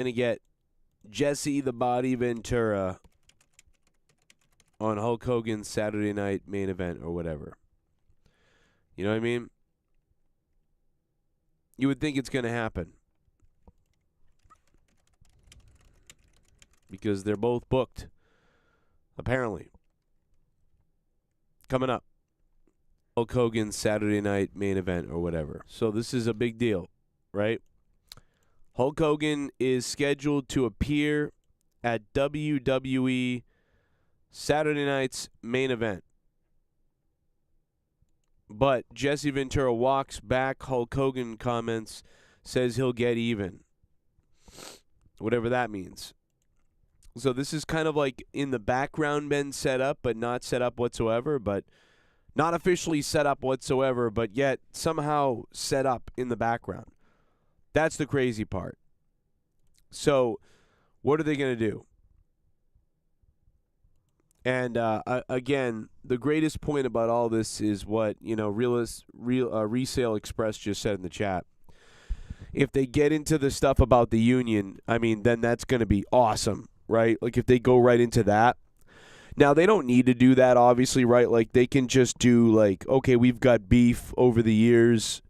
Gonna get Jesse the Body Ventura on Hulk Hogan's Saturday night main event or whatever. You know what I mean? You would think it's going to happen. Because they're both booked. Apparently. Coming up. Hulk Hogan's Saturday night main event or whatever. So this is a big deal, right? Hulk Hogan is scheduled to appear at WWE Saturday night's main event. But Jesse Ventura walks back. Hulk Hogan comments, says he'll get even. Whatever that means. So this is kind of like in the background been set up, but not set up whatsoever, but not officially set up whatsoever, but yet somehow set up in the background. That's the crazy part. So what are they going to do? And again, the greatest point about all this is what Resale Express just said in the chat. If they get into the stuff about the union, I mean, then that's going to be awesome, right? Like if they go right into that. Now they don't need to do that, obviously, right? Like they can just do like, okay, we've got beef over the years,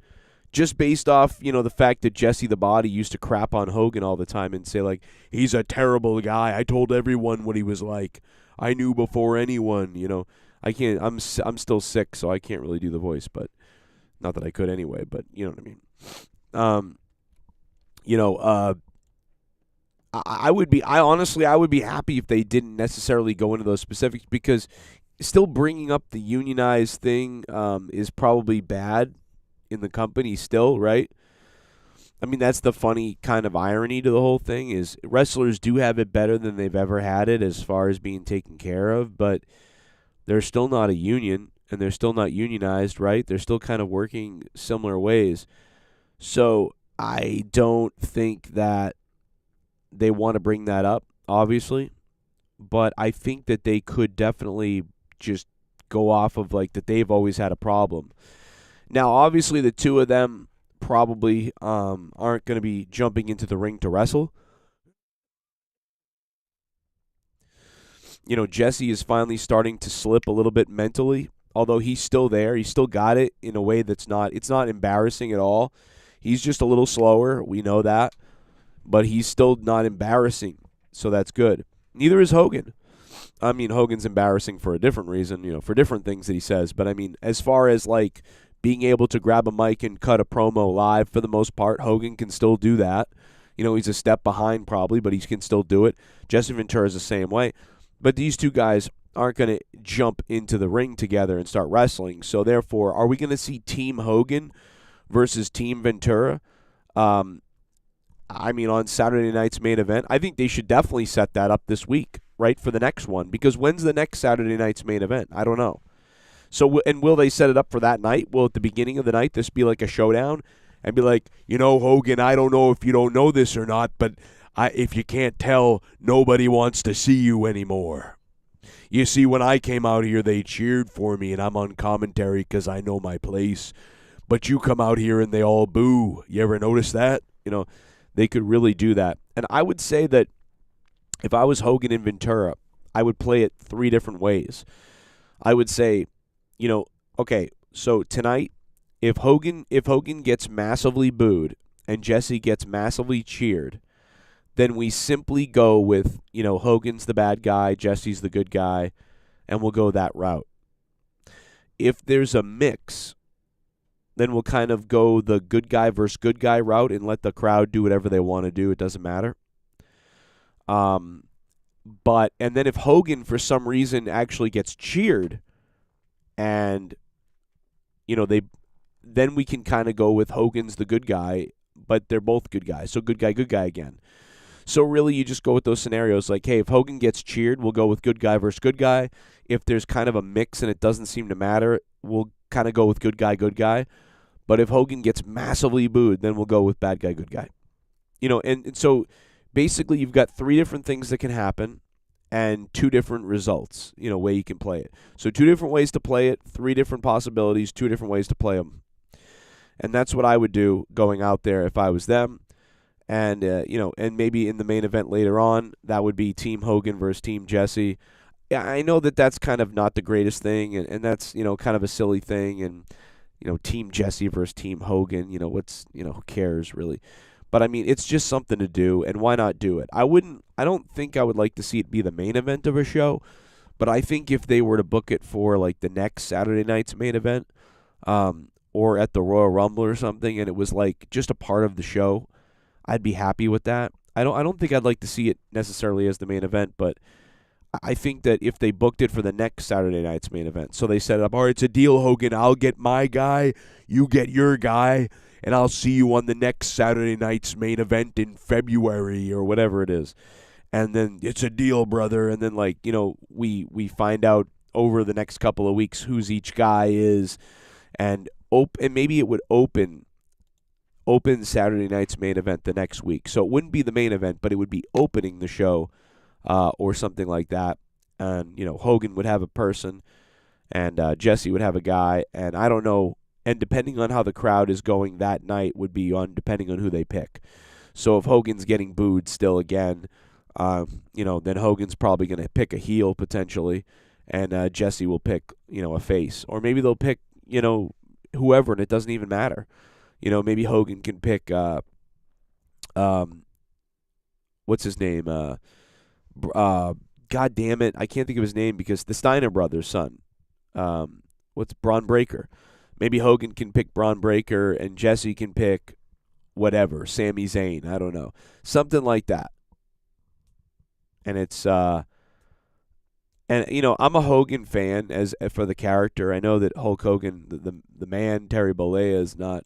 just based off the fact that Jesse the Body used to crap on Hogan all the time and say like he's a terrible guy. I told everyone what he was like. I knew before anyone, I can't, I'm still sick, so I can't really do the voice, but not that I could anyway, but you know what I mean? I would be happy if they didn't necessarily go into those specifics, because still bringing up the unionized thing is probably bad in the company still, right? I mean, that's the funny kind of irony to the whole thing is wrestlers do have it better than they've ever had it as far as being taken care of, but they're still not a union, and they're still not unionized, right? They're still kind of working similar ways. So I don't think that they want to bring that up, obviously, but I think that they could definitely just go off of like that they've always had a problem. Now, obviously, the two of them probably aren't going to be jumping into the ring to wrestle. Jesse is finally starting to slip a little bit mentally, although he's still there. He's still got it in a way it's not embarrassing at all. He's just a little slower. We know that. But he's still not embarrassing, so that's good. Neither is Hogan. I mean, Hogan's embarrassing for a different reason, for different things that he says. But, I mean, as far as, like, being able to grab a mic and cut a promo live, for the most part, Hogan can still do that. He's a step behind probably, but he can still do it. Jesse Ventura is the same way. But these two guys aren't going to jump into the ring together and start wrestling. So, therefore, are we going to see Team Hogan versus Team Ventura? I mean, on Saturday night's main event, I think they should definitely set that up this week, right, for the next one. Because when's the next Saturday night's main event? I don't know. So, and will they set it up for that night? Will at the beginning of the night this be like a showdown? And be like, Hogan, I don't know if you don't know this or not, but if you can't tell, nobody wants to see you anymore. You see, when I came out here, they cheered for me, and I'm on commentary because I know my place. But you come out here and they all boo. You ever notice that? They could really do that. And I would say that if I was Hogan and Ventura, I would play it three different ways. I would say, okay, so tonight, if Hogan gets massively booed and Jesse gets massively cheered, then we simply go with, Hogan's the bad guy, Jesse's the good guy, and we'll go that route. If there's a mix, then we'll kind of go the good guy versus good guy route and let the crowd do whatever they want to do. It doesn't matter. And then if Hogan for some reason actually gets cheered, and then we can kind of go with Hogan's the good guy, but they're both good guys. So good guy again. So really you just go with those scenarios like, hey, if Hogan gets cheered, we'll go with good guy versus good guy. If there's kind of a mix and it doesn't seem to matter, we'll kind of go with good guy. But if Hogan gets massively booed, then we'll go with bad guy, good guy. And so basically you've got three different things that can happen and two different results, way you can play it. So two different ways to play it, three different possibilities, two different ways to play them. And that's what I would do going out there if I was them. And and maybe in the main event later on, that would be Team Hogan versus Team Jesse. Yeah, I know that that's kind of not the greatest thing, and that's kind of a silly thing, and Team Jesse versus Team Hogan. What's who cares really? But I mean, it's just something to do, and why not do it? I don't think I would like to see it be the main event of a show, but I think if they were to book it for like the next Saturday night's main event, or at the Royal Rumble or something, and it was like just a part of the show, I'd be happy with that. I don't think I'd like to see it necessarily as the main event, but I think that if they booked it for the next Saturday night's main event, so they set it up, all right, it's a deal, Hogan. I'll get my guy, you get your guy, and I'll see you on the next Saturday night's main event in February or whatever it is. And then it's a deal, brother. And then we find out over the next couple of weeks who's each guy is, and maybe it would open Saturday night's main event the next week. So it wouldn't be the main event, but it would be opening the show, or something like that. And Hogan would have a person, and Jesse would have a guy, and I don't know. And depending on how the crowd is going that night would be depending on who they pick. So if Hogan's getting booed still again, then Hogan's probably going to pick a heel potentially, and Jesse will pick a face, or maybe they'll pick whoever, and it doesn't even matter. Maybe Hogan can pick what's his name? God damn it, I can't think of his name because the Steiner brothers' son. What's Braun Breaker? Maybe Hogan can pick Braun Breaker, and Jesse can pick whatever, Sami Zayn. I don't know, something like that. And it's I'm a Hogan fan as for the character. I know that Hulk Hogan, the man, Terry Bollea, is not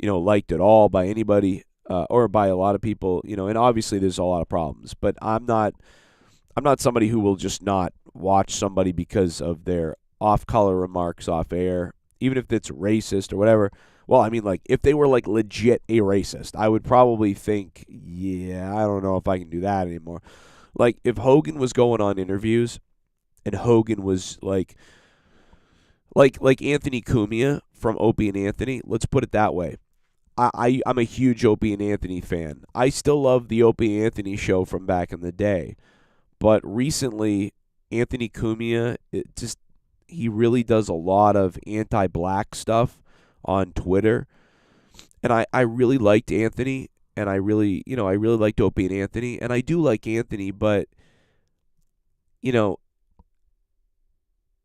liked at all by anybody, or by a lot of people, and obviously there's a lot of problems, but I'm not somebody who will just not watch somebody because of their off-color remarks off air, even if it's racist or whatever. Well, I mean, like, if they were, like, legit a racist, I would probably think, yeah, I don't know if I can do that anymore. Like, if Hogan was going on interviews, and Hogan was, like Anthony Cumia from Opie and Anthony, let's put it that way. I'm a huge Opie and Anthony fan. I still love the Opie and Anthony show from back in the day. But recently, Anthony Cumia, he really does a lot of anti-black stuff on Twitter. And I really liked Anthony, and I really liked Opie and Anthony, and I do like Anthony, but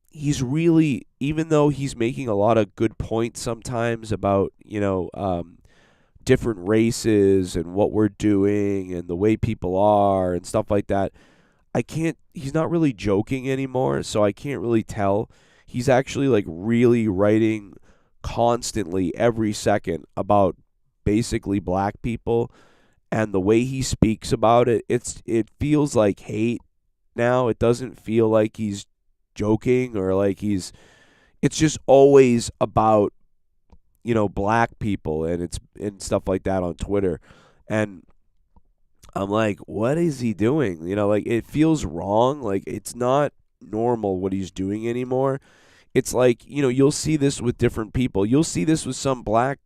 he's really, even though he's making a lot of good points sometimes about, different races and what we're doing and the way people are and stuff like that, he's not really joking anymore, so I can't really tell. He's actually like really writing constantly every second about basically black people, and the way he speaks about it, it feels like hate now. It doesn't feel like he's joking or like it's just always about black people, and stuff like that on Twitter. And I'm like, what is he doing? Like, it feels wrong. Like, it's not normal what he's doing anymore. It's like, you'll see this with different people. You'll see this with some black,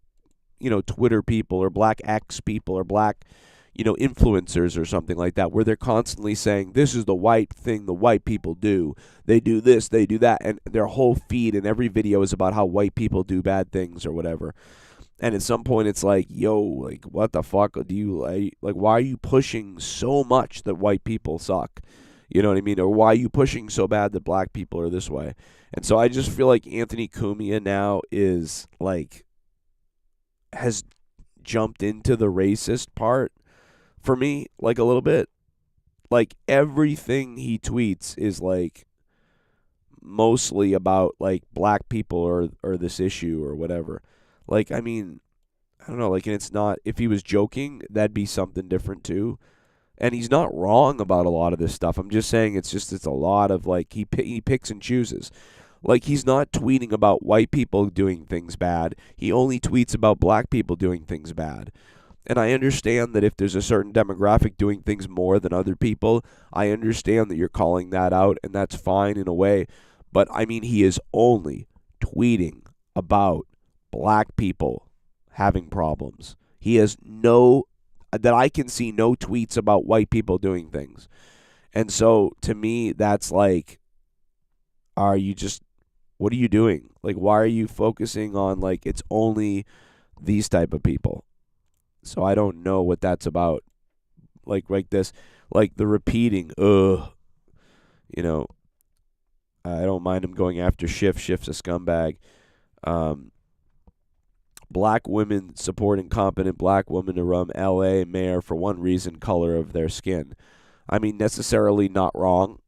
Twitter people or black X people or black, influencers or something like that, where they're constantly saying, this is the white thing the white people do. They do this, they do that. And their whole feed and every video is about how white people do bad things or whatever. And at some point, it's like, yo, like, what the fuck do you like? Why are you pushing so much that white people suck? You know what I mean? Or why are you pushing so bad that black people are this way? And so I just feel like Anthony Cumia now is like, has jumped into the racist part for me, like, a little bit. Like, everything he tweets is like mostly about like black people or this issue or whatever. Like, I mean, I don't know, like, and it's not, if he was joking, that'd be something different too. And he's not wrong about a lot of this stuff. I'm just saying it's a lot of, like, he picks and chooses. Like, he's not tweeting about white people doing things bad. He only tweets about black people doing things bad. And I understand that if there's a certain demographic doing things more than other people, I understand that you're calling that out, and that's fine in a way. But, I mean, he is only tweeting about black people having problems. He has no that I can see no tweets about white people doing things. And so to me, that's like, are you just, what are you doing? Like, why are you focusing on, like, it's only these type of people? So I don't know what that's about. Like this, like the repeating, you know, I don't mind him going after Schiff. Schiff's a scumbag. Black women support incompetent black women to run L.A. mayor for one reason, color of their skin. I mean, necessarily not wrong.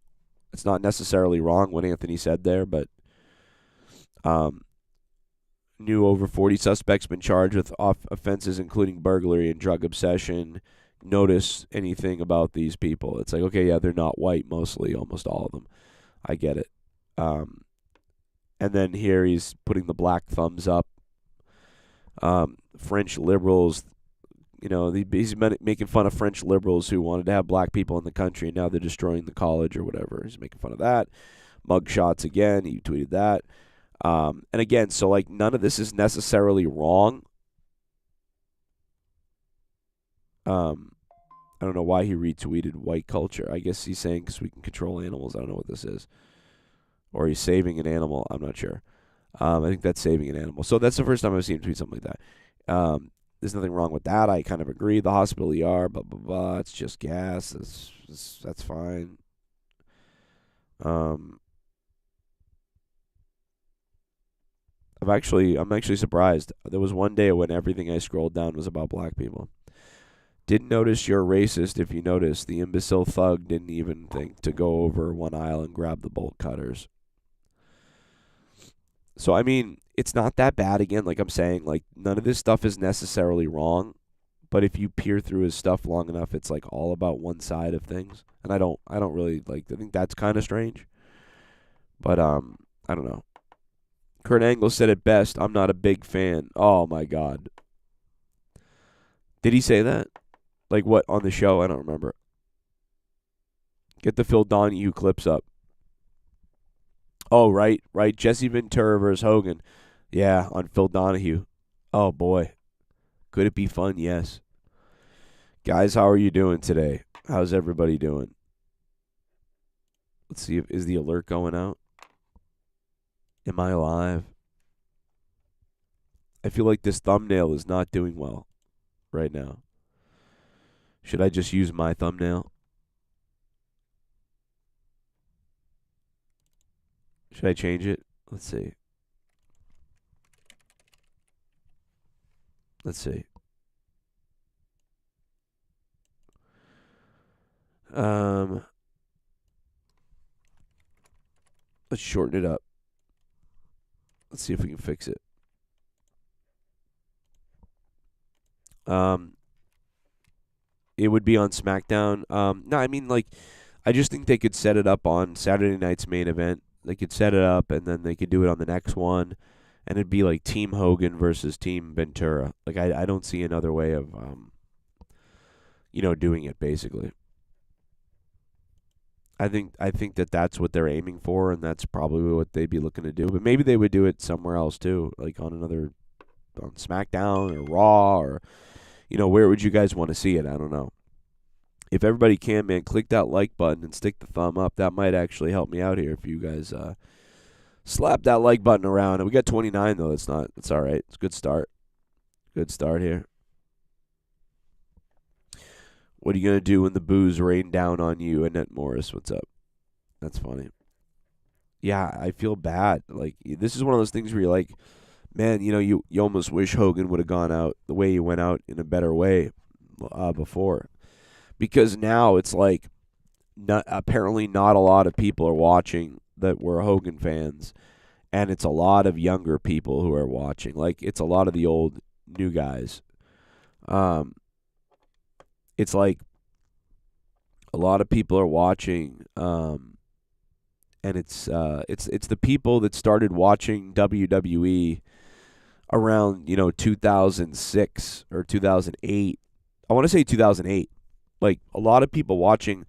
It's not necessarily wrong what Anthony said there, but new over 40 suspects been charged with offenses including burglary and drug obsession. Notice anything about these people? It's like, okay, yeah, they're not white mostly, almost all of them. I get it. And then here he's putting the black thumbs up. French liberals, he's making fun of French liberals who wanted to have black people in the country, and now they're destroying the college or whatever. He's making fun of that. Mugshots again. He tweeted that. And again, so like none of this is necessarily wrong. I don't know why he retweeted white culture. I guess he's saying because we can control animals. I don't know what this is. Or he's saving an animal. I'm not sure. I think that's saving an animal. So that's the first time I've seen him tweet something like that. There's nothing wrong with that. I kind of agree. The hospital ER, blah, blah, blah. It's just gas. That's fine. I'm actually surprised. There was one day when everything I scrolled down was about black people. Didn't notice you're racist if you notice. The imbecile thug didn't even think to go over one aisle and grab the bolt cutters. So, I mean, it's not that bad. Again, like I'm saying, like none of this stuff is necessarily wrong. But if you peer through his stuff long enough, it's like all about one side of things. And I don't really like, I think that's kind of strange. But, I don't know. Kurt Angle said it best. I'm not a big fan. Oh, my God. Did he say that? Like what, on the show? I don't remember. Get the Phil Donahue clips up. Oh, right. Jesse Ventura versus Hogan. Yeah, on Phil Donahue. Oh, boy. Could it be fun? Yes. Guys, how are you doing today? How's everybody doing? Let's see, is the alert going out? Am I alive? I feel like this thumbnail is not doing well right now. Should I just use my thumbnail? Should I change it? Let's see. Let's shorten it up. Let's see if we can fix it. It would be on SmackDown. No, I mean, like, I just think they could set it up on Saturday night's main event. They could set it up, and then they could do it on the next one, and it'd be like Team Hogan versus Team Ventura. Like, I don't see another way of, doing it, basically. I think that that's what they're aiming for, and that's probably what they'd be looking to do. But maybe they would do it somewhere else, too, like on SmackDown or Raw or, where would you guys want to see it? I don't know. If everybody can, man, click that like button and stick the thumb up. That might actually help me out here if you guys slap that like button around. And we got 29, though. It's all right. It's a good start. Good start here. What are you going to do when the booze rain down on you? Annette Morris, what's up? That's funny. Yeah, I feel bad. Like, this is one of those things where you're like, man, you almost wish Hogan would have gone out the way he went out in a better way before. Because now it's like apparently not a lot of people are watching that were Hogan fans, and it's a lot of younger people who are watching. Like, it's a lot of the old new guys. It's like a lot of people are watching, and it's the people that started watching WWE around 2006 or 2008. I want to say 2008. Like, a lot of people watching.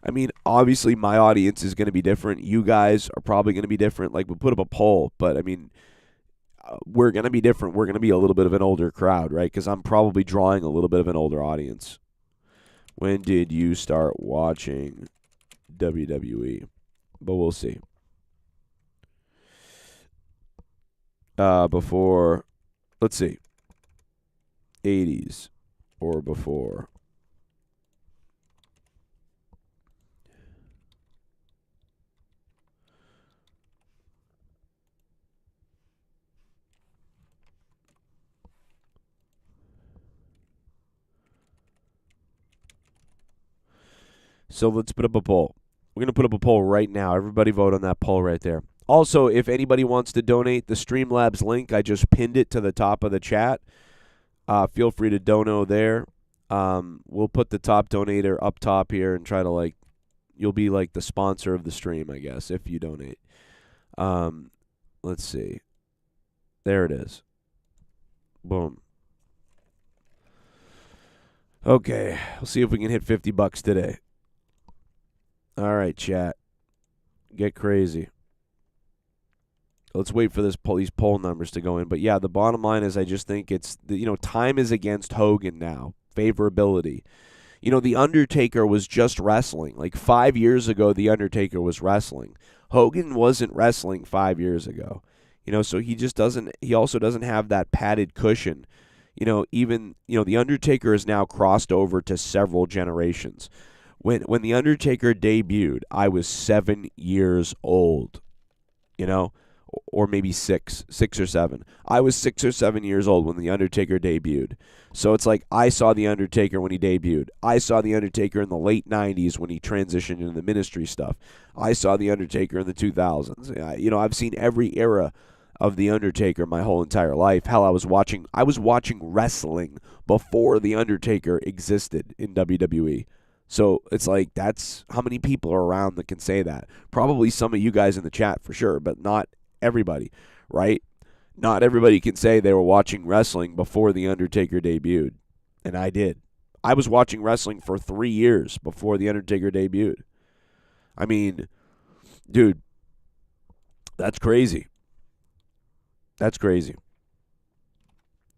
I mean, obviously my audience is going to be different. You guys are probably going to be different. Like, we'll put up a poll, but I mean, we're going to be different. We're going to be a little bit of an older crowd, right? Because I'm probably drawing a little bit of an older audience. When did you start watching WWE? But we'll see. Before, let's see, 80s or before. So let's put up a poll. We're going to put up a poll right now. Everybody vote on that poll right there. Also, if anybody wants to donate, the Streamlabs link, I just pinned it to the top of the chat. Feel free to dono there. We'll put the top donator up top here and try to, you'll be like the sponsor of the stream, I guess, if you donate. Let's see. There it is. Boom. Okay, we'll see if we can hit $50 today. All right, chat. Get crazy. Let's wait for these poll numbers to go in. But yeah, the bottom line is I just think it's, time is against Hogan now. Favorability. The Undertaker was just wrestling. Like 5 years ago, the Undertaker was wrestling. Hogan wasn't wrestling 5 years ago. So he also doesn't have that padded cushion. The Undertaker is now crossed over to several generations. When the Undertaker debuted, I was 7 years old, or maybe six or seven. I was 6 or 7 years old when the Undertaker debuted. So it's like I saw the Undertaker when he debuted. I saw the Undertaker in the late 90s when he transitioned into the ministry stuff. I saw the Undertaker in the 2000s. I've seen every era of the Undertaker my whole entire life. Hell, I was watching wrestling before the Undertaker existed in WWE. So it's like, that's how many people are around that can say that. Probably some of you guys in the chat for sure, but not everybody, right? Not everybody can say they were watching wrestling before the Undertaker debuted. And I did. I was watching wrestling for 3 years before the Undertaker debuted. I mean, dude, that's crazy. That's crazy.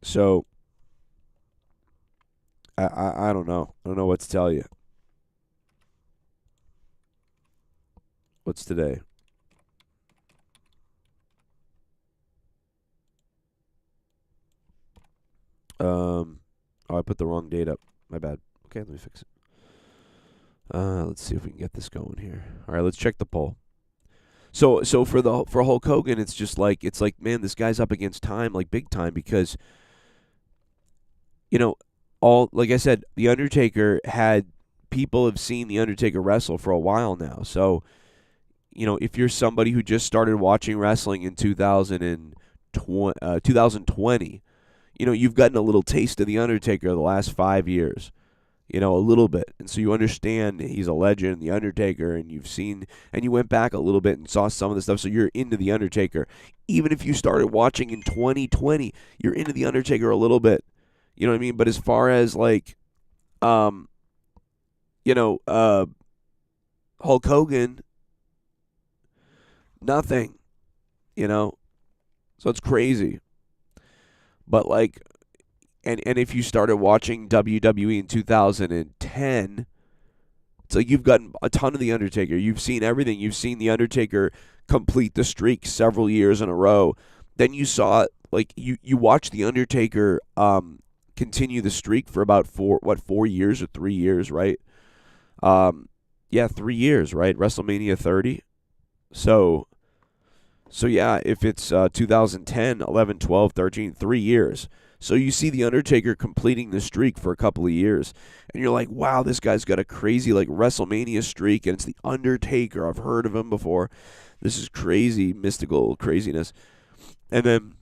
So, I don't know. I don't know what to tell you. What's today? I put the wrong date up. My bad. Okay, let me fix it. Let's see if we can get this going here. All right, let's check the poll. So for Hulk Hogan, it's just like man, this guy's up against time, like big time, because like I said, the Undertaker people have seen the Undertaker wrestle for a while now. So, if you're somebody who just started watching wrestling in 2020, you've gotten a little taste of the Undertaker the last 5 years. A little bit. And so you understand he's a legend, the Undertaker, and you went back a little bit and saw some of the stuff, so you're into the Undertaker. Even if you started watching in 2020, you're into the Undertaker a little bit. You know what I mean? But as far as Hulk Hogan, nothing. So it's crazy. But and if you started watching WWE in 2010, it's like you've gotten a ton of The Undertaker. You've seen everything. You've seen The Undertaker complete the streak several years in a row. Then you saw, you watched The Undertaker continue the streak for about 4 years or 3 years, right? 3 years, right? WrestleMania 30. So yeah, if it's 2010, 11, 12, 13, 3 years. So you see The Undertaker completing the streak for a couple of years, and you're like, wow, this guy's got a crazy WrestleMania streak, and it's The Undertaker. I've heard of him before. This is crazy, mystical craziness. And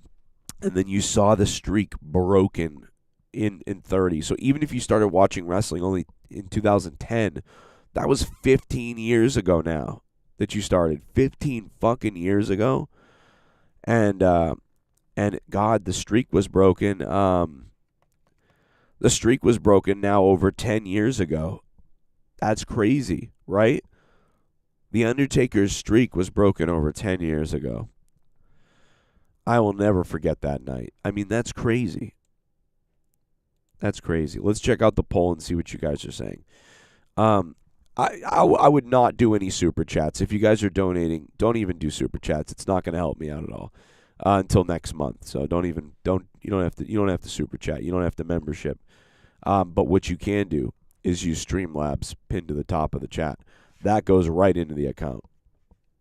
then you saw the streak broken in 30. So even if you started watching wrestling only in 2010, that was 15 years ago now that you started. 15 fucking years ago. And God, the streak was broken. The streak was broken now over 10 years ago. That's crazy, right? The Undertaker's streak was broken over 10 years ago. I will never forget that night. I mean, that's crazy. That's crazy. Let's check out the poll and see what you guys are saying. I would not do any super chats. If you guys are donating, don't even do super chats. It's not going to help me out at all until next month. So you don't have to super chat. You don't have to membership. But what you can do is use Streamlabs pinned to the top of the chat. That goes right into the account,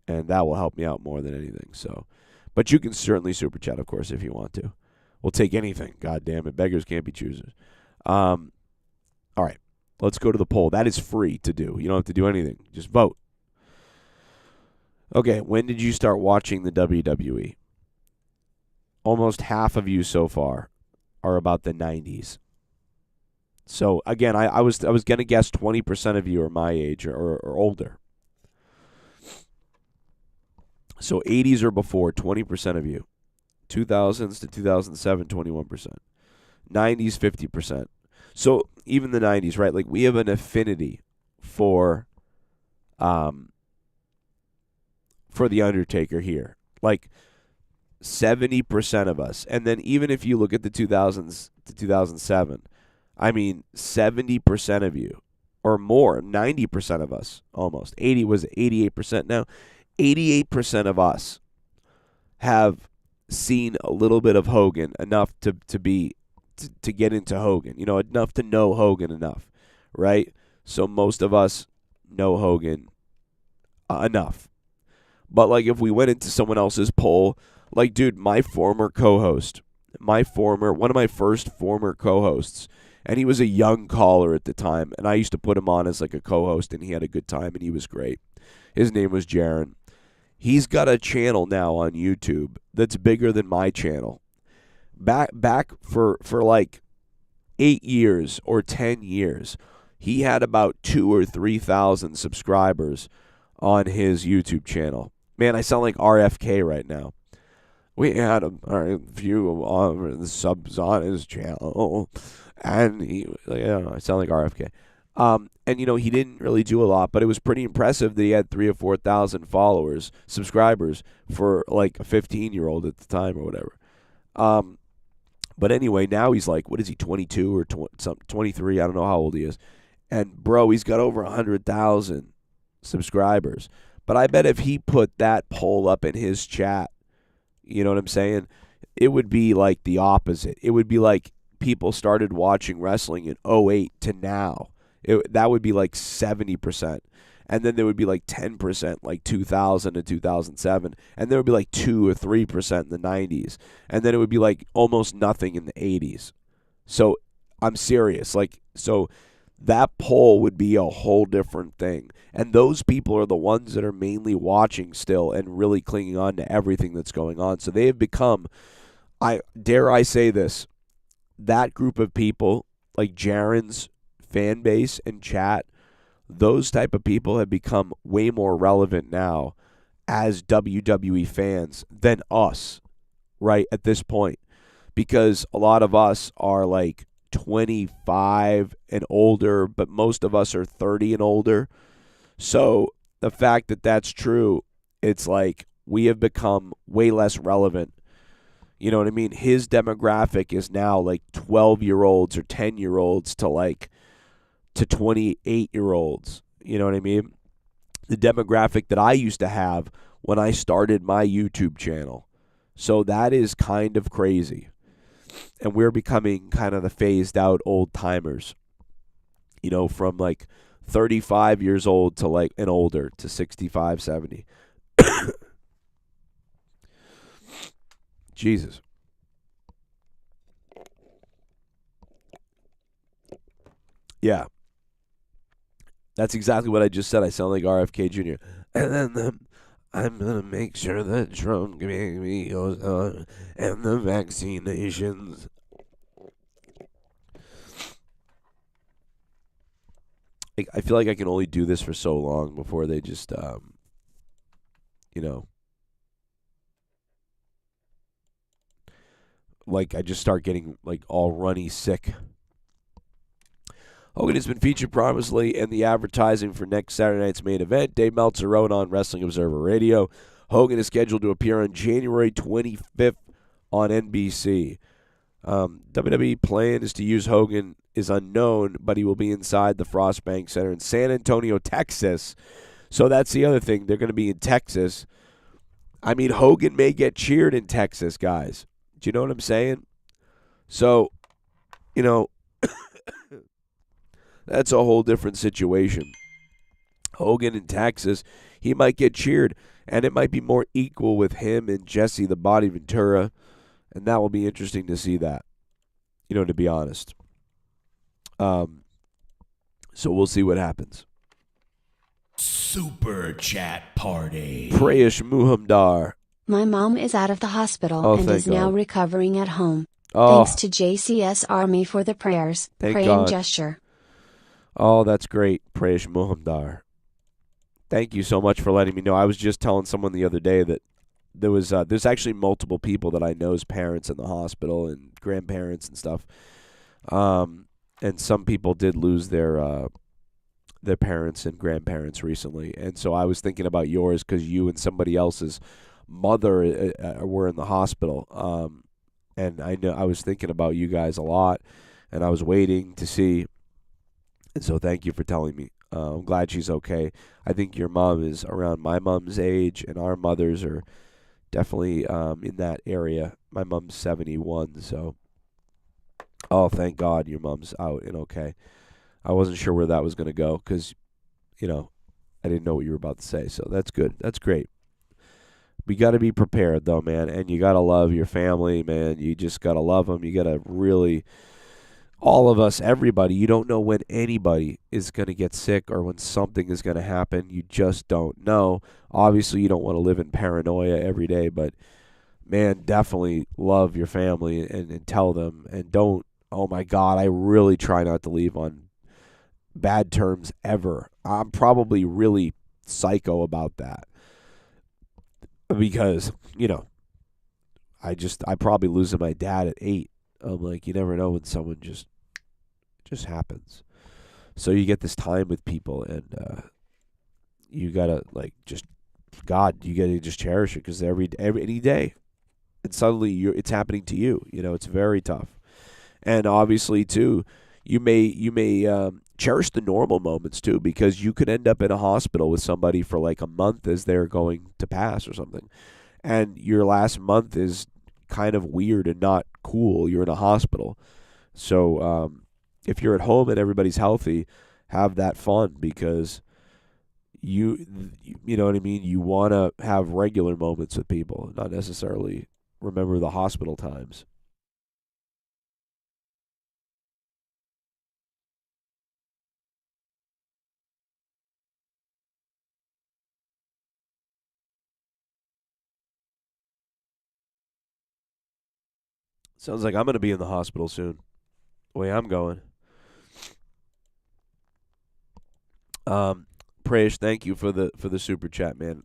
and that will help me out more than anything. So, but you can certainly super chat, of course, if you want to. We'll take anything. God damn it, beggars can't be choosers. All right. Let's go to the poll. That is free to do. You don't have to do anything. Just vote. Okay, when did you start watching the WWE? Almost half of you so far are about the 90s. So, again, I was going to guess 20% of you are my age or older. So, 80s or before, 20% of you. 2000s to 2007, 21%. 90s, 50%. So even the 90s, right? Like we have an affinity for The Undertaker here. Like 70% of us. And then even if you look at the 2000s to 2007, I mean 70% of you or more, 90% of us almost. 88% now. 88% of us have seen a little bit of Hogan, enough to get into Hogan, enough to know Hogan enough, right? So most of us know Hogan enough. But like if we went into someone else's poll, like dude, my former co-host, one of my first former co-hosts, and he was a young caller at the time, and I used to put him on as like a co-host, and he had a good time, and he was great. His name was Jaron. He's got a channel now on YouTube that's bigger than my channel. Back for like 8 years or 10 years, he had about 2,000 or 3,000 subscribers on his YouTube channel. Man, I sound like RFK right now. We had a few of the subs on his channel, and I sound like RFK. And he didn't really do a lot, but it was pretty impressive that he had 3,000 or 4,000 subscribers for like a 15-year-old at the time or whatever. But anyway, now he's like, what is he, 22 or 23? I don't know how old he is. And bro, he's got over 100,000 subscribers. But I bet if he put that poll up in his chat, you know what I'm saying? It would be like the opposite. It would be like people started watching wrestling in 2008 to now. That would be like 70%. And then there would be like 10%, like 2000 to 2007. And there would be like 2 or 3% in the 90s. And then it would be like almost nothing in the 80s. So I'm serious. So that poll would be a whole different thing. And those people are the ones that are mainly watching still and really clinging on to everything that's going on. So they have become, dare I say this, that group of people, like Jaron's fan base and chat, those type of people have become way more relevant now as WWE fans than us, right, at this point. Because a lot of us are like 25 and older, but most of us are 30 and older. So the fact that that's true, it's like we have become way less relevant. You know what I mean? His demographic is now like 12-year-olds or 10-year-olds to 28-year-olds. You know what I mean? The demographic that I used to have when I started my YouTube channel. So that is kind of crazy. And we're becoming kind of the phased out old timers. From like 35 years old to like and older to 65, 70. Jesus. Yeah. That's exactly what I just said. I sound like RFK Jr. And then I'm going to make sure that Trump goes on and the vaccinations. I feel like I can only do this for so long before they just, like I just start getting like all runny sick. Hogan has been featured prominently in the advertising for next Saturday night's main event. Dave Meltzer wrote on Wrestling Observer Radio. Hogan is scheduled to appear on January 25th on NBC. WWE plans to use Hogan is unknown, but he will be inside the Frost Bank Center in San Antonio, Texas. So that's the other thing. They're going to be in Texas. I mean, Hogan may get cheered in Texas, guys. Do you know what I'm saying? So, you know, that's a whole different situation. Hogan in Texas, he might get cheered, and it might be more equal with him and Jesse the Body Ventura, and that will be interesting to see that, to be honest. So we'll see what happens. Super chat party. Prayesh Muhamdar. My mom is out of the hospital and is now recovering at home. Oh, Thanks to JCS Army for the prayers. Thank Praying God. gesture. Oh, that's great, Prayesh Muhamdar. Thank you so much for letting me know. I was just telling someone the other day that there's actually multiple people that I know's parents in the hospital and grandparents and stuff. And some people did lose their parents and grandparents recently. And so I was thinking about yours because you and somebody else's mother were in the hospital. And I was thinking about you guys a lot, and I was waiting to see. And so thank you for telling me. I'm glad she's okay. I think your mom is around my mom's age, and our mothers are definitely in that area. My mom's 71, so thank God your mom's out and okay. I wasn't sure where that was going to go because, I didn't know what you were about to say, so that's good. That's great. We got to be prepared, though, man, and you got to love your family, man. You just got to love them. You got to really... all of us, everybody, you don't know when anybody is going to get sick or when something is going to happen. You just don't know. Obviously, you don't want to live in paranoia every day, but, man, definitely love your family and tell them. And don't, oh, my God, I really try not to leave on bad terms ever. I'm probably really psycho about that because, I probably losing my dad at 8. I'm like, you never know when someone just happens. So you get this time with people, and you gotta you gotta just cherish it because any day, and suddenly it's happening to you. It's very tough, and obviously too, you may cherish the normal moments too because you could end up in a hospital with somebody for like a month as they're going to pass or something, and your last month is kind of weird and not cool. You're in a hospital. So if you're at home and everybody's healthy, have that fun because you know what I mean? You want to have regular moments with people, not necessarily remember the hospital times. Sounds like I'm going to be in the hospital soon. The way I'm going. Prayesh, thank you for the super chat, man.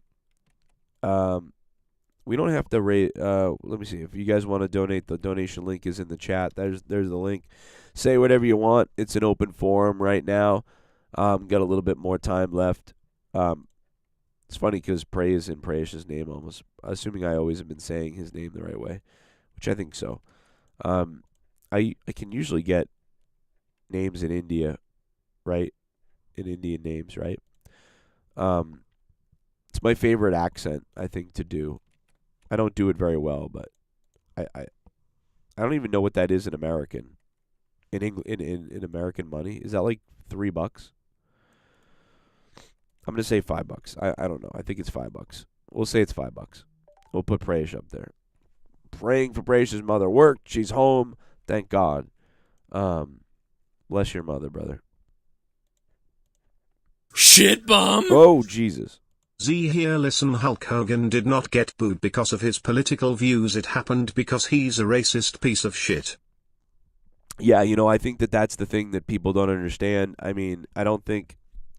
We don't have to rate. Let me see. If you guys want to donate, the donation link is in the chat. There's the link. Say whatever you want. It's an open forum right now. Got a little bit more time left. It's funny because Pray is in Prayesh's name almost. Assuming I always have been saying his name the right way, which I think so. I can usually get names in India, right? In Indian names, right? It's my favorite accent, I think, to do. I don't do it very well, but I don't even know what that is in American. In American money, is that like $3? I'm gonna say $5. I don't know. I think it's $5. We'll say it's $5. We'll put Prayesh up there. Praying for Prayesh's mother worked. She's home. Thank God. Bless your mother, brother. Shit bomb. Oh, Jesus. Z here, listen, Hulk Hogan did not get booed because of his political views. It happened because he's a racist piece of shit. Yeah, I think that's the thing that people don't understand. I mean, I don't think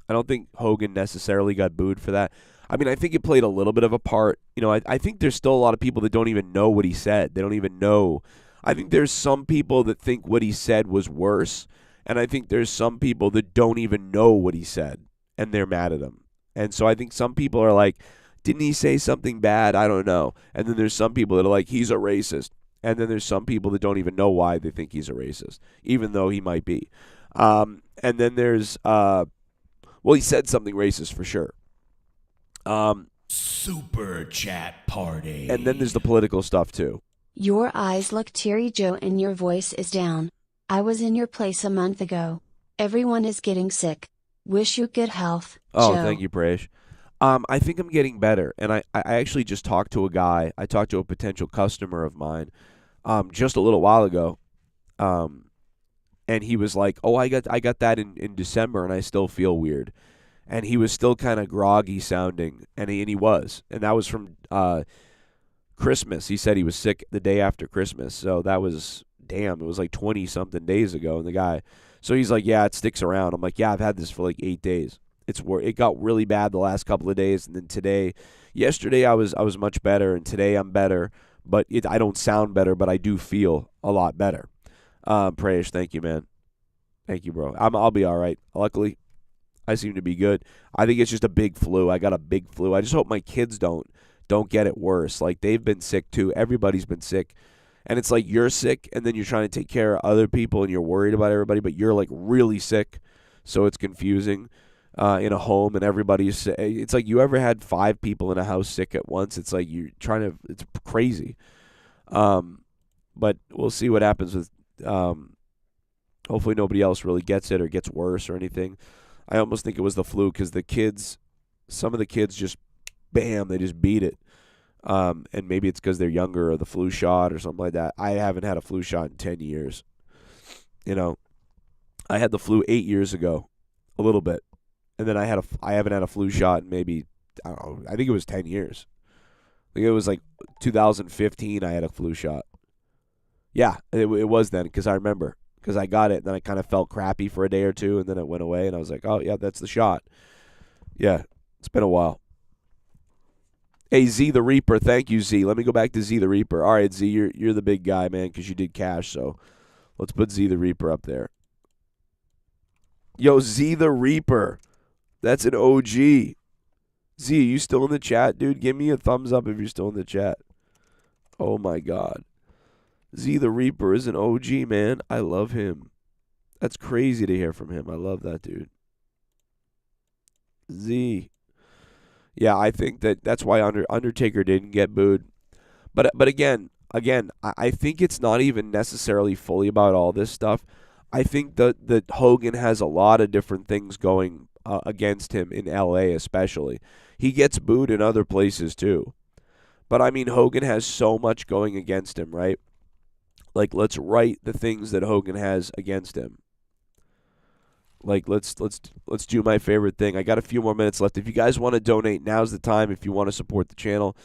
Hogan necessarily got booed for that. I mean, I think it played a little bit of a part. I think there's still a lot of people that don't even know what he said. They don't even know. I think there's some people that think what he said was worse, and I think there's some people that don't even know what he said, and they're mad at him. And so I think some people are like, didn't he say something bad? I don't know. And then there's some people that are like, he's a racist. And then there's some people that don't even know why they think he's a racist, even though he might be. And then there's, well, he said something racist for sure. Super chat party. And then there's the political stuff too. Your eyes look teary, Joe, and your voice is down. I was in your place a month ago. Everyone is getting sick. Wish you good health, Oh, Joe. thank you, Prayesh. I think I'm getting better, and I actually just talked to a guy. I talked to a potential customer of mine just a little while ago, and he was like, "Oh, I got that in December, and I still feel weird." And he was still kind of groggy sounding, and he was, and that was from Christmas. He said he was sick the day after Christmas, so that was it was like 20-something days ago, and the guy, so he's like, "Yeah, it sticks around." I'm like, "Yeah, I've had this for like 8 days." It got really bad the last couple of days, and then yesterday I was much better, and today I'm better, but I don't sound better, but I do feel a lot better. Prayesh, thank you, man. Thank you, bro. I'll be all right. Luckily, I seem to be good. I think it's just a big flu. I got a big flu. I just hope my kids don't get it worse. Like, they've been sick too. Everybody's been sick. And it's like you're sick, and then you're trying to take care of other people, and you're worried about everybody, but you're like really sick, so it's confusing. In a home, and everybody's sick. It's like, you ever had 5 people in a house sick at once? It's like you're trying to. It's crazy. But we'll see what happens with. Hopefully nobody else really gets it or gets worse or anything. I almost think it was the flu because some of the kids just, bam, they just beat it. And maybe it's because they're younger or the flu shot or something like that. I haven't had a flu shot in 10 years. I had the flu 8 years ago, a little bit. And then I haven't had a flu shot in maybe, I don't know, I think it was 10 years. I think it was like 2015 I had a flu shot. Yeah, it was then, because I remember. Because I got it, and then I kind of felt crappy for a day or two, and then it went away, and I was like, oh, yeah, that's the shot. Yeah, it's been a while. Hey, Z the Reaper, thank you, Z. Let me go back to Z the Reaper. All right, Z, you're the big guy, man, because you did cash, so let's put Z the Reaper up there. Yo, Z the Reaper. That's an OG. Z, are you still in the chat, dude? Give me a thumbs up if you're still in the chat. Oh, my God. Z the Reaper is an OG, man. I love him. That's crazy to hear from him. I love that dude. Z. Yeah, I think that's why Undertaker didn't get booed. But again, I think it's not even necessarily fully about all this stuff. I think that Hogan has a lot of different things going against him in LA especially. He gets booed in other places too. But I mean, Hogan has so much going against him, right? Like, let's write the things that Hogan has against him. Like, let's do my favorite thing. I got a few more minutes left. If you guys want to donate, now's the time. If you want to support the channel,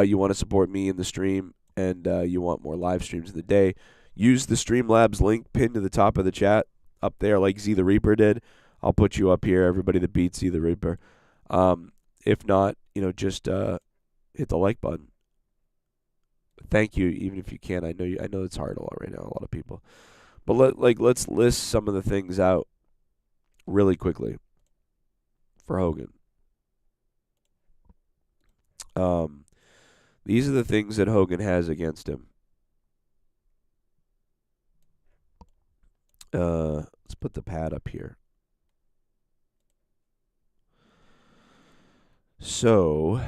you want to support me in the stream, and you want more live streams in the day, use the Streamlabs link pinned to the top of the chat up there, like Z the Reaper did. I'll put you up here, everybody that beats Z the Reaper. If not, just hit the like button. Thank you, even if you can't. I know it's hard a lot right now, a lot of people. But let's list some of the things out really quickly for Hogan. These are the things that Hogan has against him. Let's put the pad up here. So,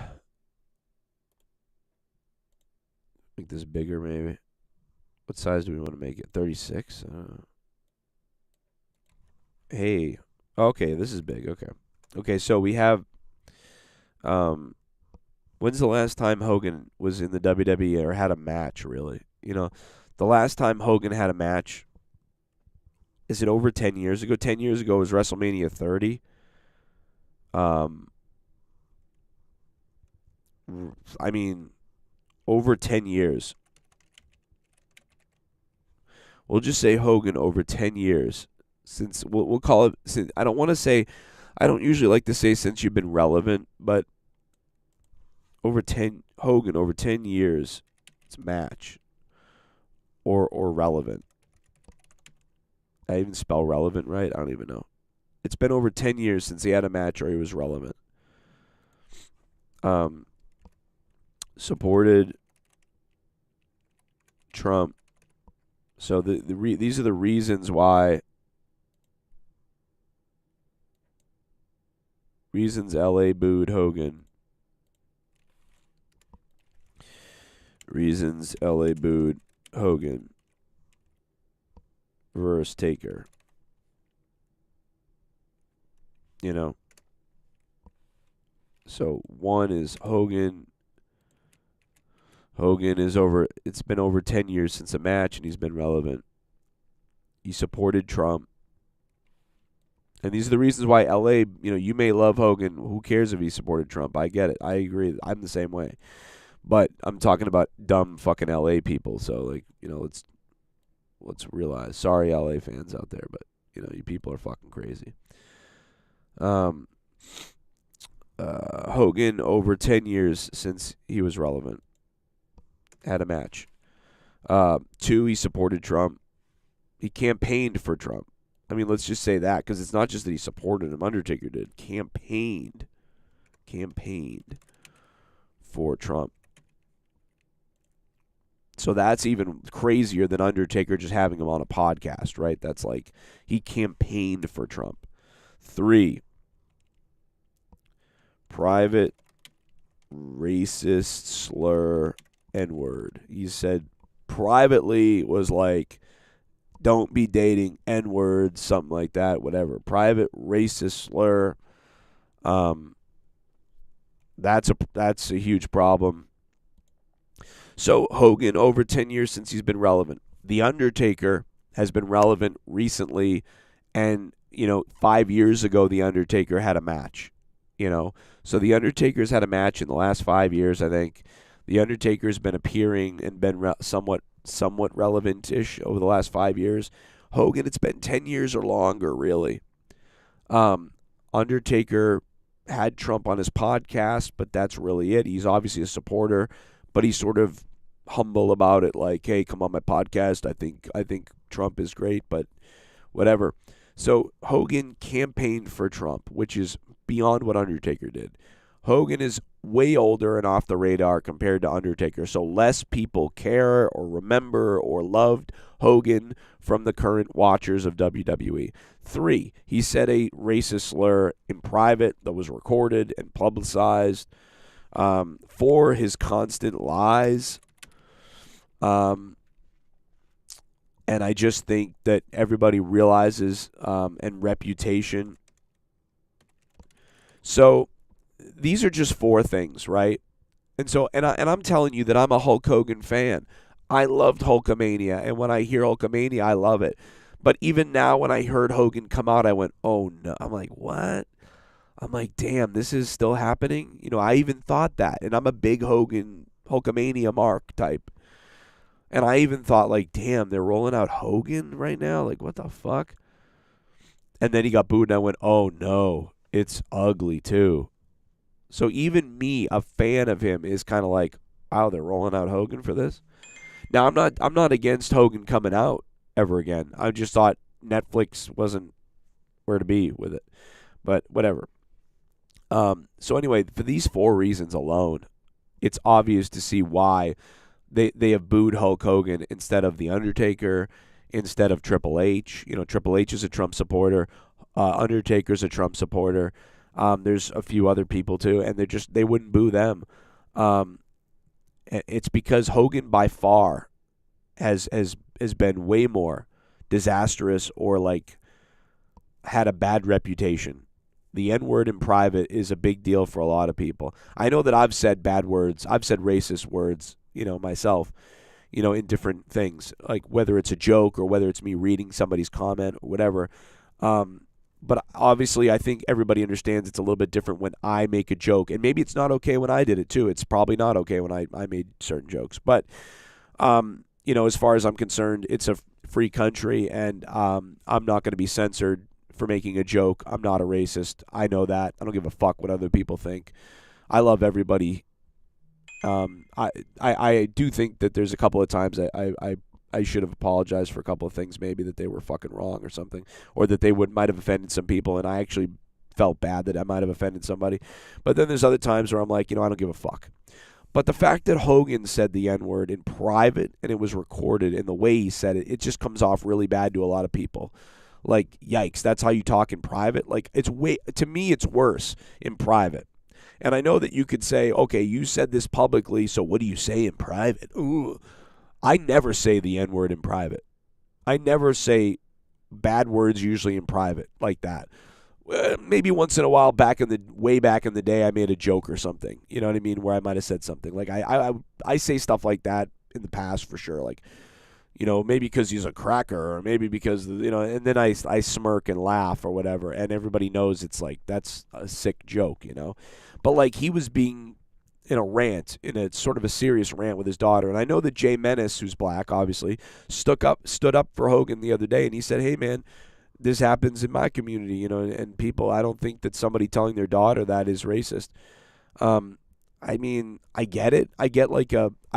make this bigger maybe. What size do we want to make it? 36? Hey. Okay, this is big. Okay. Okay, so we have, when's the last time Hogan was in the WWE or had a match, really? The last time Hogan had a match, is it over 10 years ago? 10 years ago was WrestleMania 30. I mean, over 10 years. We'll just say Hogan over 10 years. Since we'll call it, since I don't usually like to say since you've been relevant, but Hogan over 10 years, it's match or relevant. I even spell relevant right? I don't even know. It's been over 10 years since he had a match or he was relevant. Supported Trump. So these are the reasons why. Reasons LA booed Hogan. Reasons LA booed Hogan versus Taker. You know. So one is Hogan. Hogan is over. It's been over 10 years since a match, and he's been relevant. He supported Trump. And these are the reasons why LA, you may love Hogan. Who cares if he supported Trump? I get it. I agree. I'm the same way. But I'm talking about dumb fucking LA people. So, let's realize. Sorry, LA fans out there, but, you people are fucking crazy. Hogan, over 10 years since he was relevant, had a match. 2, he supported Trump. He campaigned for Trump. I mean, let's just say that, because it's not just that he supported him. Undertaker did. Campaigned for Trump. So that's even crazier than Undertaker just having him on a podcast, right? That's like, he campaigned for Trump. 3, private, racist, slur, N-word. He said privately was like, don't be dating N-words, something like that, whatever. Private racist slur. That's a huge problem. So Hogan, over 10 years since he's been relevant. The Undertaker has been relevant recently, and 5 years ago the Undertaker had a match. So the Undertaker's had a match in the last 5 years, I think. The Undertaker's been appearing and been somewhat relevant-ish over the last 5 years. Hogan, it's been 10 years or longer, really. Undertaker had Trump on his podcast, but that's really it. He's obviously a supporter, but he's sort of humble about it, like, hey, come on my podcast. I think Trump is great, but whatever. So Hogan campaigned for Trump, which is beyond what Undertaker did. Hogan is way older and off the radar compared to Undertaker, so less people care or remember or loved Hogan from the current watchers of WWE. 3, he said a racist slur in private that was recorded and publicized. 4, his constant lies. And I just think that everybody realizes, and reputation. So these are just 4 things, right? And so, and I'm telling you that I'm a Hulk Hogan fan. I loved Hulkamania, and when I hear Hulkamania, I love it. But even now, when I heard Hogan come out, I went, oh no. I'm like, what? I'm like, damn, this is still happening? I even thought that, and I'm a big Hulkamania Mark type. And I even thought, like, damn, they're rolling out Hogan right now? Like, what the fuck? And then he got booed, and I went, oh no, it's ugly too. So even me, a fan of him, is kind of like, wow, they're rolling out Hogan for this? Now, I'm not against Hogan coming out ever again. I just thought Netflix wasn't where to be with it. But whatever. So anyway, for these 4 reasons alone, it's obvious to see why they have booed Hulk Hogan instead of The Undertaker, instead of Triple H. Triple H is a Trump supporter. Undertaker's a Trump supporter. There's a few other people too, and they wouldn't boo them. It's because Hogan by far has been way more disastrous or like had a bad reputation. The N-word in private is a big deal for a lot of people. I know that I've said bad words. I've said racist words, myself, in different things, like whether it's a joke or whether it's me reading somebody's comment or whatever. But obviously, I think everybody understands it's a little bit different when I make a joke. And maybe it's not okay when I did it, too. It's probably not okay when I made certain jokes. But, as far as I'm concerned, it's a free country, and I'm not going to be censored for making a joke. I'm not a racist. I know that. I don't give a fuck what other people think. I love everybody. I do think that there's a couple of times I should have apologized for a couple of things, maybe that they were fucking wrong or something, or that they might have offended some people, and I actually felt bad that I might have offended somebody. But then there's other times where I'm like, I don't give a fuck. But the fact that Hogan said the N-word in private and it was recorded and the way he said it, it just comes off really bad to a lot of people. Like, yikes, that's how you talk in private? Like, to me, it's worse in private. And I know that you could say, okay, you said this publicly, so what do you say in private? Ooh. I never say the N-word in private. I never say bad words usually in private like that. Maybe once in a while, way back in the day, I made a joke or something. You know what I mean? Where I might have said something. Like, I say stuff like that in the past for sure. Like, you know, maybe because he's a cracker, or maybe because, you know, and then I smirk and laugh or whatever, and everybody knows it's like, that's a sick joke, you know? But, like, he was being in a rant, in a sort of a serious rant with his daughter. And I know that Jay Menace, who's black, obviously, stood up for Hogan the other day, and he said, hey, man, this happens in my community, you know, and people, I don't think that somebody telling their daughter that is racist. I mean, I get it. I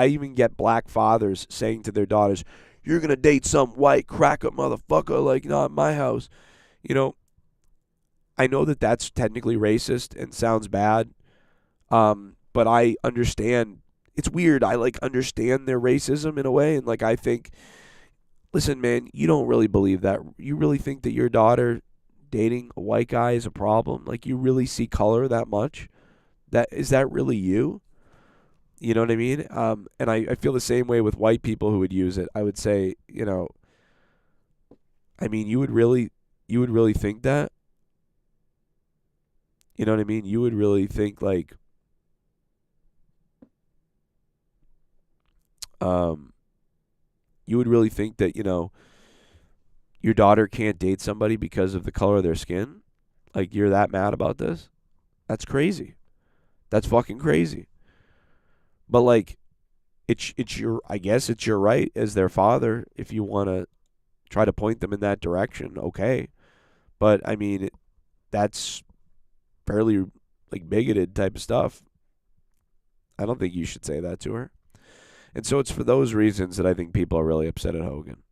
even get black fathers saying to their daughters, you're going to date some white cracker motherfucker, like, not my house. You know, I know that that's technically racist and sounds bad, but I understand. It's weird. I, like, understand their racism in a way, and, like, I think, listen, man, you don't really believe that. You really think that your daughter dating a white guy is a problem? Like, you really see color that much? Is that really you? You know what I mean? And I feel the same way with white people who would use it. I would say, you know, I mean, you would really think that? You know what I mean? You would really think, like, you would really think that, you know, your daughter can't date somebody because of the color of their skin? Like, you're that mad about this? That's crazy. That's fucking crazy. But, like, I guess it's your right as their father if you want to try to point them in that direction, okay. But, I mean, that's fairly, like, bigoted type of stuff. I don't think you should say that to her. And so it's for those reasons that I think people are really upset at Hogan.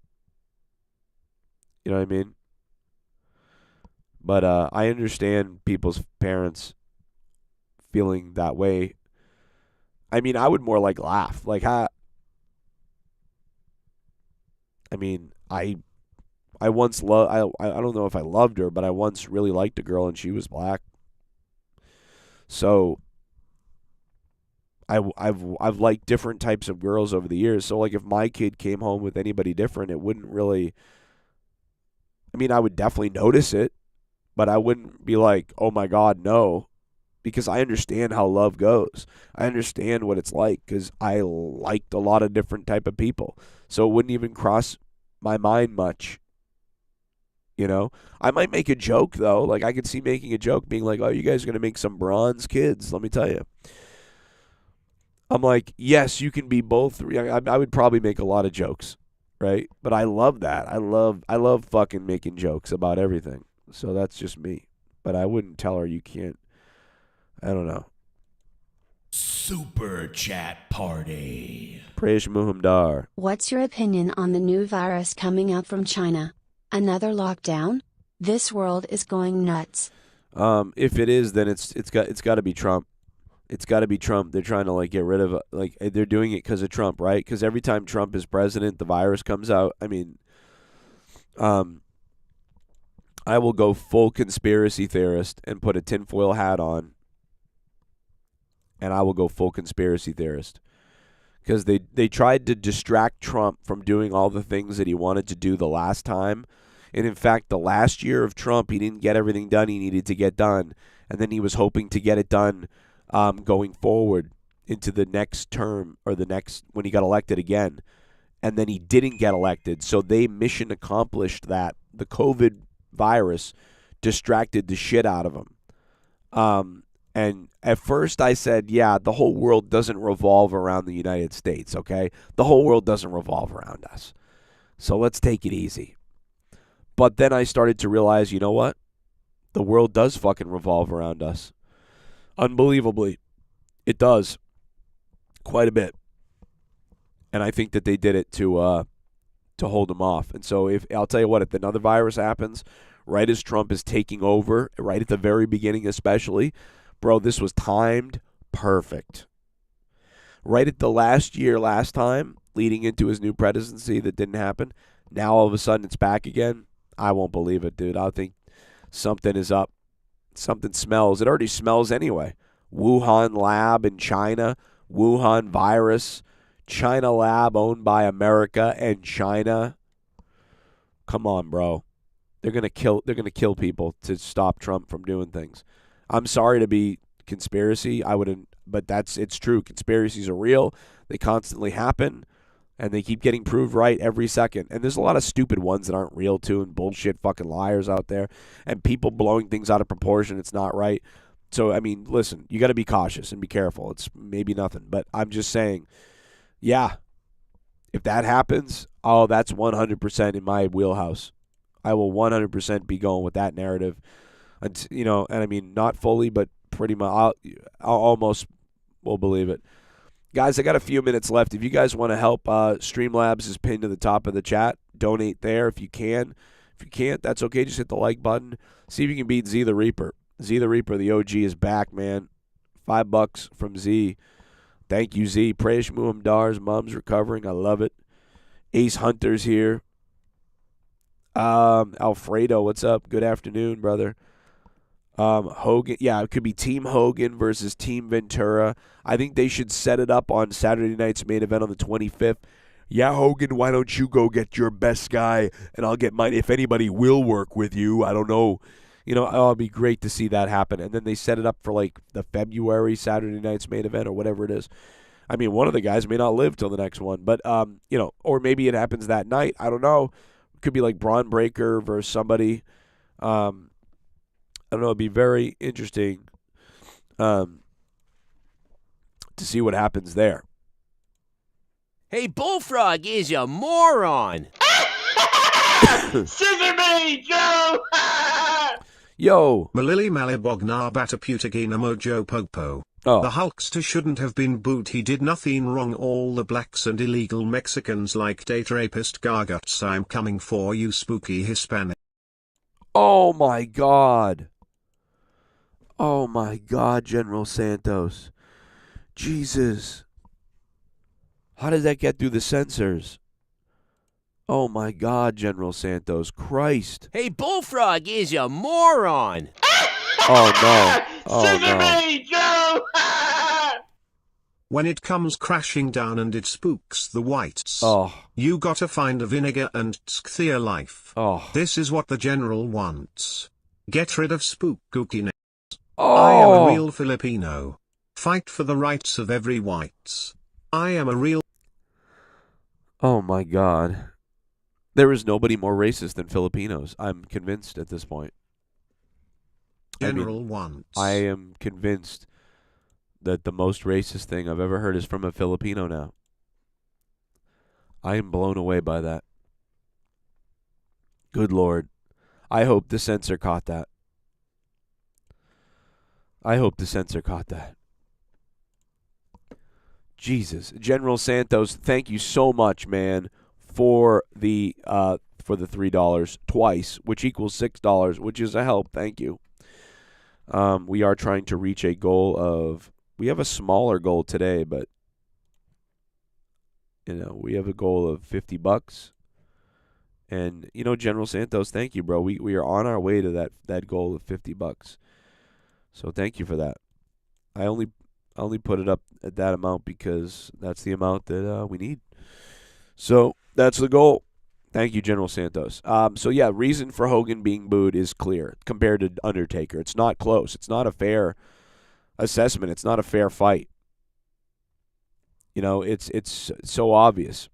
You know what I mean? But I understand people's parents feeling that way. I mean, I would more like laugh. Like, I mean, I once I don't know if I loved her, but I once really liked a girl and she was black. So I've liked different types of girls over the years. So, like, if my kid came home with anybody different, it wouldn't really, I mean, I would definitely notice it, but I wouldn't be like, oh my God, no. Because I understand how love goes. I understand what it's like because I liked a lot of different type of people. So it wouldn't even cross my mind much. You know? I might make a joke, though. Like, I could see making a joke, being like, oh, you guys are going to make some bronze kids. Let me tell you. I'm like, yes, you can be both. I would probably make a lot of jokes, right? But I love that. I love fucking making jokes about everything. So that's just me. But I wouldn't tell her you can't. I don't know. Super Chat Party. Praise Muhamdar. What's your opinion on the new virus coming out from China? Another lockdown? This world is going nuts. If it is, then it's got to be Trump. It's got to be Trump. They're trying to, like, get rid of, like, they're doing it because of Trump, right? Because every time Trump is president, the virus comes out. I mean, I will go full conspiracy theorist and put a tinfoil hat on, and I will go full conspiracy theorist. Because they tried to distract Trump from doing all the things that he wanted to do the last time. And in fact, the last year of Trump, he didn't get everything done he needed to get done. And then he was hoping to get it done going forward into the next term, or the next, when he got elected again. And then he didn't get elected. So they mission accomplished that. The COVID virus distracted the shit out of him. And at first I said, yeah, the whole world doesn't revolve around the United States, okay? The whole world doesn't revolve around us. So let's take it easy. But then I started to realize, you know what? The world does fucking revolve around us. Unbelievably. It does. Quite a bit. And I think that they did it to hold him off. And so I'll tell you what, if another virus happens, right as Trump is taking over, right at the very beginning especially, bro, this was timed perfect. right at the last time, leading into his new presidency that didn't happen. Now all of a sudden it's back again. I won't believe it, dude. I think something is up. Something smells. It already smells anyway. Wuhan lab in China, Wuhan virus, China lab owned by America and China. Come on, bro. They're gonna kill people to stop Trump from doing things. I'm sorry to be conspiracy. I wouldn't, but it's true. Conspiracies are real. They constantly happen, and they keep getting proved right every second. And there's a lot of stupid ones that aren't real too, and bullshit fucking liars out there, and people blowing things out of proportion. It's not right. So I mean, listen, you got to be cautious and be careful. It's maybe nothing, but I'm just saying, yeah, if that happens, oh, that's 100% in my wheelhouse. I will 100% be going with that narrative, and I mean, not fully, but pretty much. I'll almost will believe it. Guys, I got a few minutes left. If you guys want to help, Streamlabs is pinned to the top of the chat. Donate there if you can. If you can't, that's okay. Just hit the like button. See if you can beat Z the Reaper. Z the Reaper, the OG, is back, man. $5 from Z. Thank you, Z. Praise Muam Dars. Mom's recovering. I love it. Ace Hunter's here. Alfredo, what's up? Good afternoon, brother. Hogan, yeah, it could be Team Hogan versus Team Ventura. I think they should set it up on Saturday night's main event on the 25th. Yeah, Hogan, why don't you go get your best guy, and I'll get mine. If anybody will work with you, I don't know. It'd be great to see that happen. And then they set it up for like the February Saturday night's main event or whatever it is. I mean, one of the guys may not live till the next one, but or maybe it happens that night. I don't know. Could be like Braun Breaker versus somebody. I don't know. It'd be very interesting to see what happens there. Hey, Bullfrog is a moron. Scissor me, Joe! Yo. Malili Malibogna Bataputagina Mojo Pogpo. Oh. The Hulkster shouldn't have been booed. He did nothing wrong. All the blacks and illegal Mexicans like date rapist Garguts. I'm coming for you, spooky Hispanic. Oh, my God. Oh, my God, General Santos. Jesus. How did that get through the censors? Oh, my God, General Santos. Christ. Hey, Bullfrog is a moron. Oh, no. Oh, Scissor no. me, Joe! When it comes crashing down and it spooks the whites, you gotta find a vinegar and their life. This is what the general wants. Get rid of spookiness. I am a real Filipino. Fight for the rights of every whites. I am a real... Oh, my God. There is nobody more racist than Filipinos. I'm convinced at this point. General wants. I am convinced that the most racist thing I've ever heard is from a Filipino now. I am blown away by that. Good Lord. I hope the censor caught that. I hope the censor caught that. Jesus. General Santos, thank you so much, man, for the $3 twice, which equals $6, which is a help. Thank you. We are trying to reach a goal of... We have a smaller goal today, but we have a goal of $50. And General Santos, thank you, bro. We are on our way to that goal of $50. So thank you for that. I only put it up at that amount because that's the amount that we need. So that's the goal. Thank you, General Santos. So yeah, reason for Hogan being booed is clear compared to Undertaker. It's not close. It's not a fair assessment. It's not a fair fight. It's so obvious.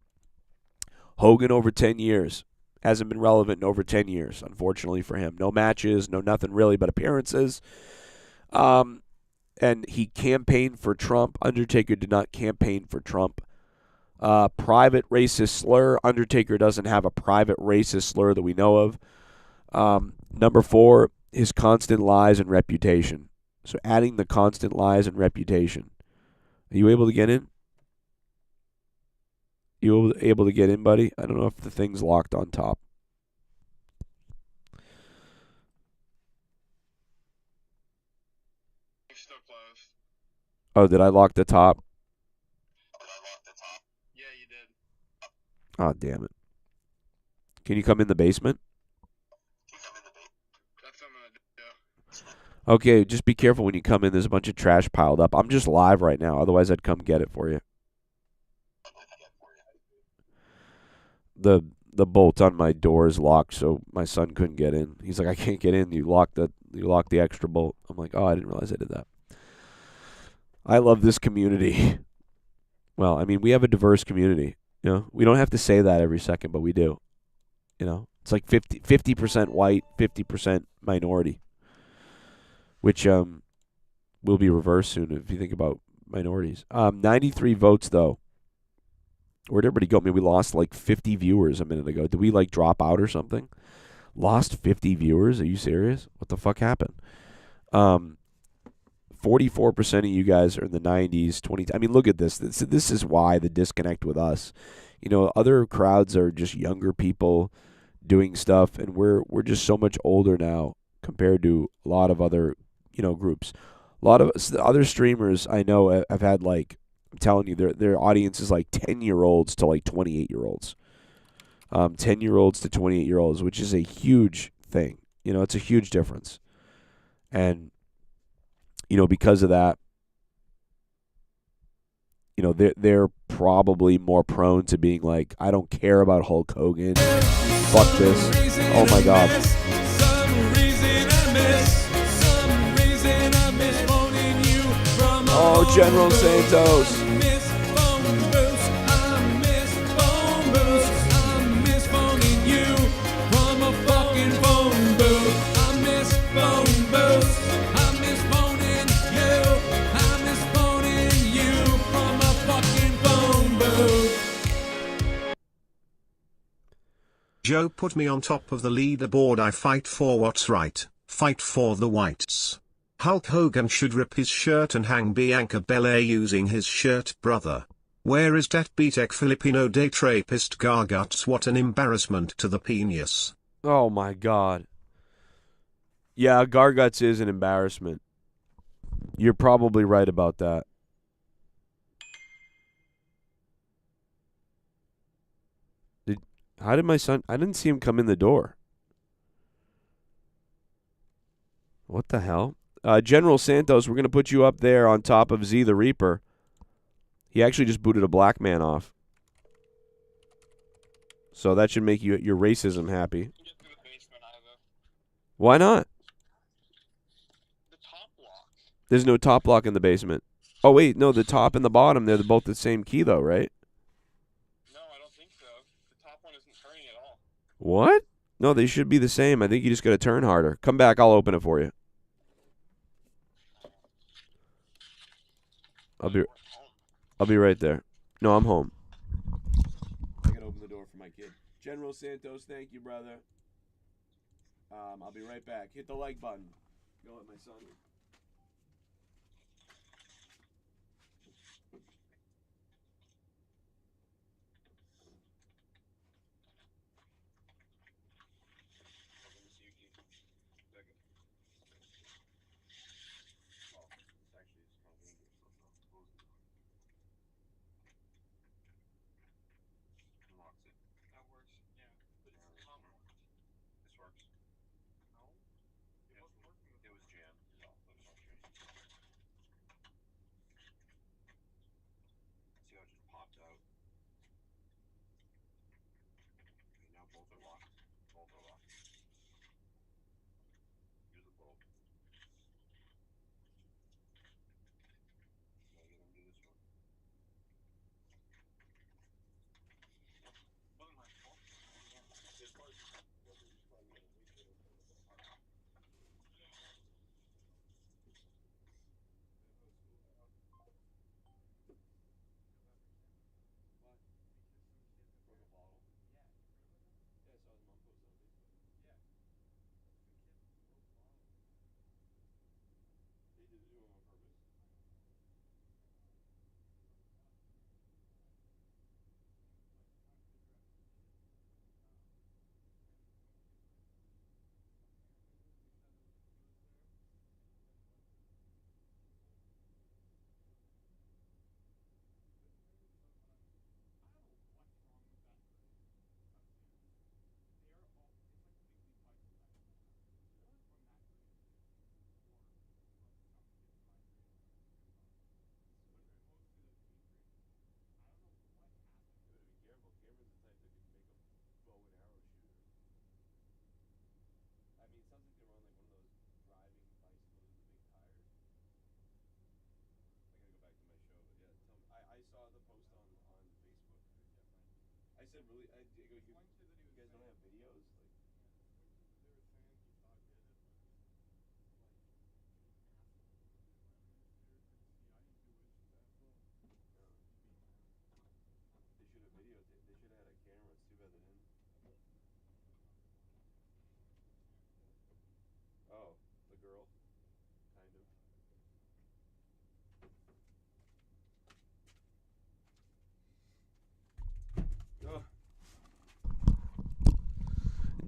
Hogan over 10 years. Hasn't been relevant in over 10 years, unfortunately for him. No matches, no nothing really but appearances. And he campaigned for Trump. Undertaker did not campaign for Trump. Private racist slur. Undertaker doesn't have a private racist slur that we know of. Number 4, his constant lies and reputation. So adding the constant lies and reputation. Are you able to get in? You able to get in, buddy? I don't know if the thing's locked on top. Still closed. Oh, did I lock the top? Oh, damn it. Can you come in the basement? That's what I'm gonna do. Okay, just be careful when you come in. There's a bunch of trash piled up. I'm just live right now. Otherwise, I'd come get it for you. The bolt on my door is locked, so my son couldn't get in. He's like, I can't get in. You locked the extra bolt. I'm like, oh, I didn't realize I did that. I love this community. Well, I mean, we have a diverse community. You know, we don't have to say that every second, but we do. You know, it's like 50% white, 50% minority, which will be reversed soon if you think about minorities. 93 votes though. Where'd everybody go? I mean, we lost like 50 viewers a minute ago. Did we like drop out or something? Lost 50 viewers? Are you serious? What the fuck happened? 44% of you guys are in the 90s. 20. I mean, look at this. This is why the disconnect with us. You know, other crowds are just younger people doing stuff, and we're just so much older now compared to a lot of other, you know, groups. A lot of other streamers I know have had, like, I'm telling you, their audience is like 10-year-olds to like 28-year-olds. 10-year-olds to 28-year-olds, which is a huge thing. You know, it's a huge difference. And, you know, because of that, you know, they're probably more prone to being like, I don't care about Hulk Hogan. Fuck this. Oh my God. Oh, General Santos. Joe put me on top of the leaderboard. I fight for what's right, fight for the whites. Hulk Hogan should rip his shirt and hang Bianca Belair using his shirt, brother. Where is that BTEC Filipino date rapist Garguts? What an embarrassment to the penis. Oh my God. Yeah, Garguts is an embarrassment. You're probably right about that. How did my son... I didn't see him come in the door. What the hell? General Santos, we're going to put you up there on top of Z the Reaper. He actually just booted a black man off. So that should make your racism happy. Why not? The top lock. There's no top lock in the basement. Oh, wait. No, the top and the bottom, they're both the same key, though, right? What? No, they should be the same. I think you just got to turn harder. Come back. I'll open it for you. I'll be right there. No, I'm home. I got to open the door for my kid. General Santos, thank you, brother. I'll be right back. Hit the like button. Go let my son in. I said, really? You guys don't have videos? They should have videotaped. They should have had a camera. It's too bad they didn't. Oh, the girl, kind of.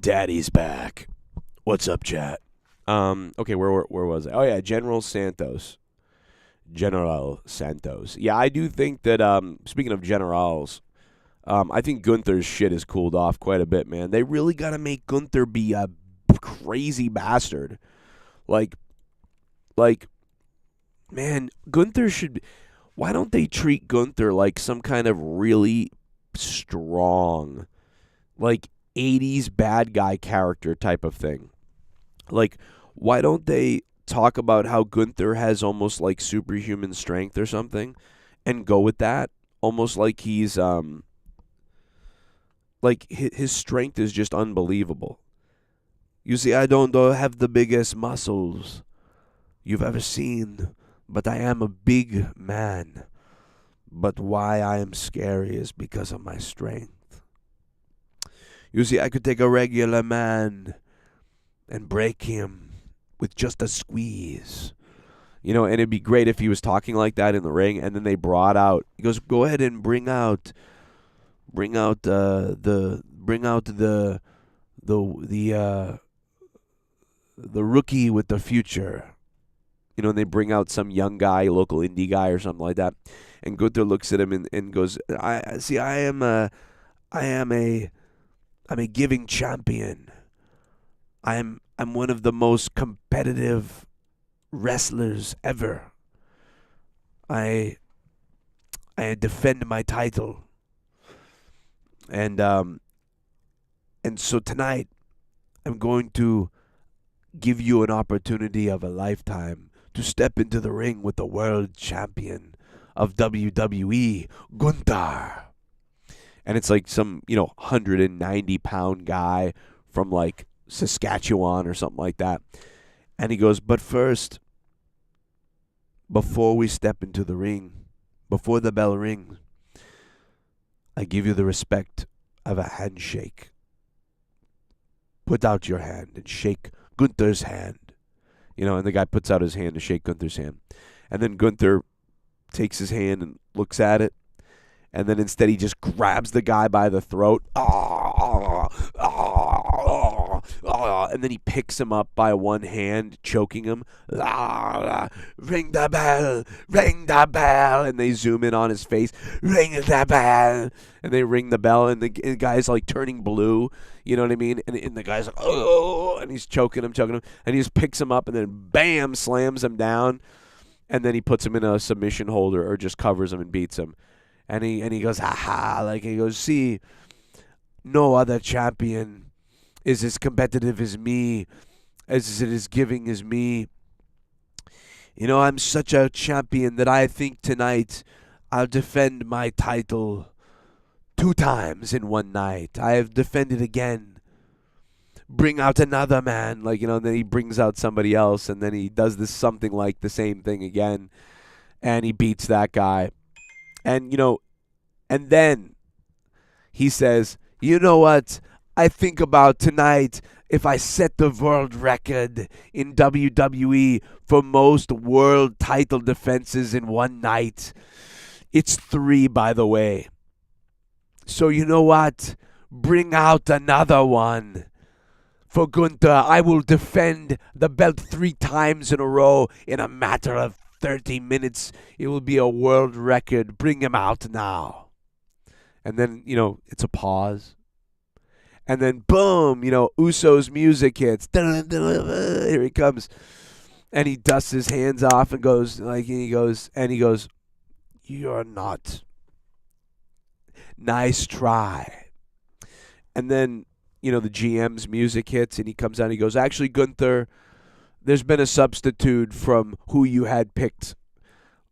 Daddy's back. What's up, chat? Okay, where was I? Oh yeah, General Santos. Yeah, I do think that. Speaking of generals, I think Gunther's shit has cooled off quite a bit, man. They really gotta make Gunther be a crazy bastard. Like, man, Gunther should. Why don't they treat Gunther like some kind of really strong, like 80s bad guy character type of thing? Like, why don't they talk about how Gunther has almost like superhuman strength or something and go with that? Almost like he's, like his strength is just unbelievable. You see, I don't have the biggest muscles you've ever seen, but I am a big man. But why I am scary is because of my strength. You see, I could take a regular man and break him with just a squeeze. You know, and it'd be great if he was talking like that in the ring, and then they brought out, he goes, go ahead and bring out the rookie with the future. You know, and they bring out some young guy, local indie guy or something like that. And Gunther looks at him and goes, I'm a giving champion. I'm one of the most competitive wrestlers ever. I defend my title. And so tonight I'm going to give you an opportunity of a lifetime to step into the ring with the world champion of WWE, Gunther. And it's like some, 190-pound guy from like Saskatchewan or something like that. And he goes, but first, before we step into the ring, before the bell rings, I give you the respect of a handshake. Put out your hand and shake Gunther's hand. And the guy puts out his hand to shake Gunther's hand. And then Gunther takes his hand and looks at it. And then instead he just grabs the guy by the throat. And then he picks him up by one hand, choking him. Ring the bell, ring the bell. And they zoom in on his face. Ring the bell. And they ring the bell, and the guy's like turning blue. You know what I mean? And the guy's like, oh, and he's choking him. And he just picks him up and then bam, slams him down. And then he puts him in a submission holder or just covers him and beats him. And he goes, he goes, see, no other champion is as competitive as me, as it is giving as me. I'm such a champion that I think tonight I'll defend my title 2 times in one night. I have defended again. Bring out another man, and then he brings out somebody else, and then he does this something like the same thing again, and he beats that guy. And, and then he says, you know what? I think about tonight if I set the world record in WWE for most world title defenses in one night. It's 3, by the way. So you know what? Bring out another one. For Gunther, I will defend the belt 3 times in a row in a matter of 30 minutes. It will be a world record. Bring him out now. And then, it's a pause. And then, boom, Uso's music hits. Here he comes. And he dusts his hands off and goes, you're not. Nice try. And then, the GM's music hits, and he comes out and he goes, actually, Gunther, there's been a substitute from who you had picked.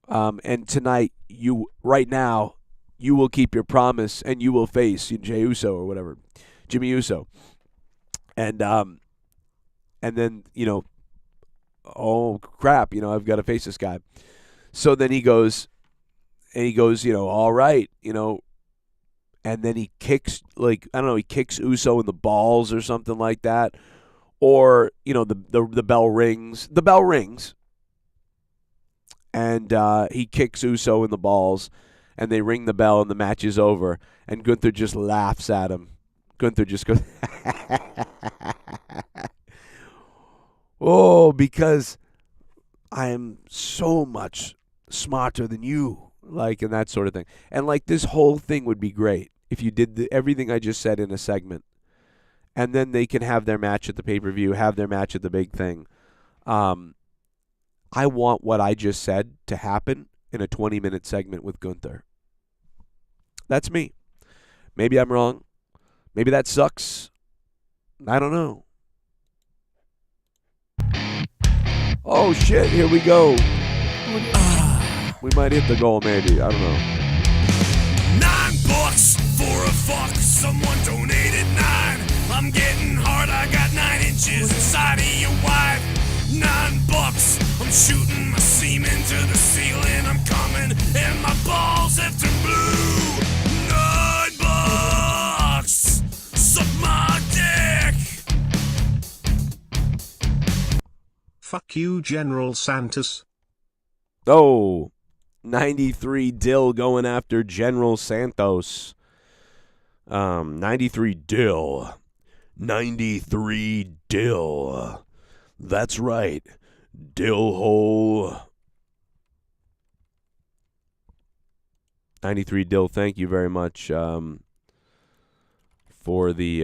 And tonight, right now, you will keep your promise and you will face Jey Uso or whatever, Jimmy Uso. And then, oh crap, I've got to face this guy. So then he goes, all right, and then he kicks, he kicks Uso in the balls or something like that. Or, the bell rings. The bell rings. And he kicks Uso in the balls. And they ring the bell and the match is over. And Gunther just laughs at him. Gunther just goes, oh, because I am so much smarter than you. And that sort of thing. And, this whole thing would be great if you did everything I just said in a segment. And then they can have their match at the pay-per-view, have their match at the big thing. I want what I just said to happen in a 20-minute segment with Gunther. That's me. Maybe I'm wrong. Maybe that sucks. I don't know. Oh, shit. Here we go. We might hit the goal, maybe. I don't know. $9 for a fuck. Someone donated 9. I'm getting hard. I got 9 inches inside of your wife. $9. I'm shooting my semen to the ceiling. I'm coming and my balls have turned blue. $9. Suck my dick. Fuck you, General Santos. Oh, 93 Dill going after General Santos. 93 Dill. 93 Dill. That's right. Dill hole. 93 Dill, thank you very much for the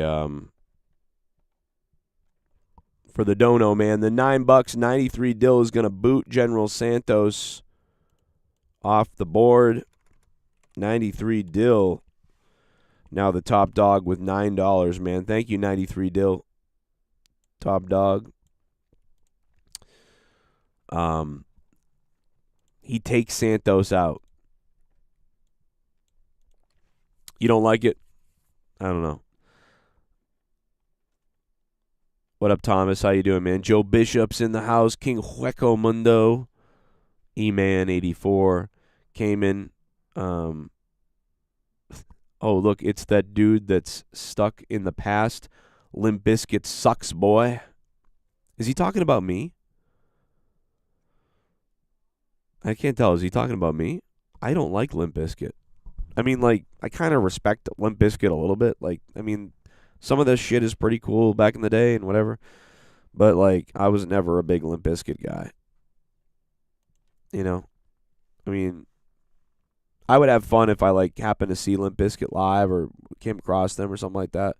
dono, man. The $9, 93 Dill is going to boot General Santos off the board. 93 Dill. Now the top dog with $9, man. Thank you, 93 Dill. Top dog. He takes Santos out. You don't like it? I don't know. What up, Thomas? How you doing, man? Joe Bishop's in the house. King Hueco Mundo. E-Man 84. Cayman. Oh, look, it's that dude that's stuck in the past. Limp Bizkit sucks, boy. Is he talking about me? I can't tell. Is he talking about me? I don't like Limp Bizkit. I mean, I kind of respect Limp Bizkit a little bit. Some of this shit is pretty cool back in the day and whatever. But, I was never a big Limp Bizkit guy. I mean, I would have fun if I, happened to see Limp Bizkit live or came across them or something like that.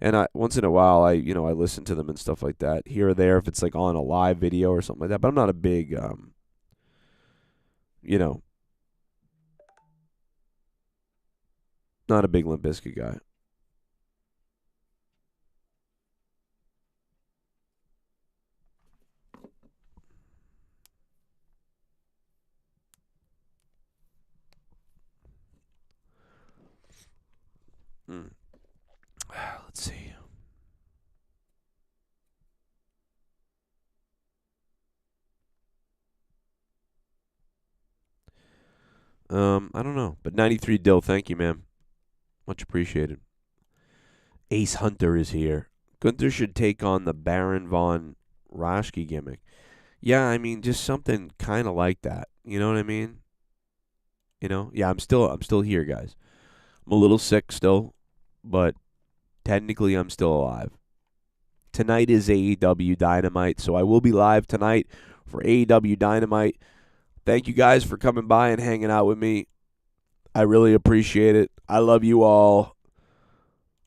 And once in a while, I listen to them and stuff like that, here or there, if it's, on a live video or something like that. But I'm not a big, not a big Limp Bizkit guy. Let's see. I don't know. But 93 Dill, thank you, man. Much appreciated. Ace Hunter is here. Gunther should take on the Baron von Raschke gimmick. Yeah, I mean, just something kind of like that. You know what I mean? Yeah, I'm still here, guys. I'm a little sick still, but technically I'm still alive. Tonight is AEW Dynamite, so I will be live tonight for AEW Dynamite. Thank you guys for coming by and hanging out with me. I really appreciate it. I love you all.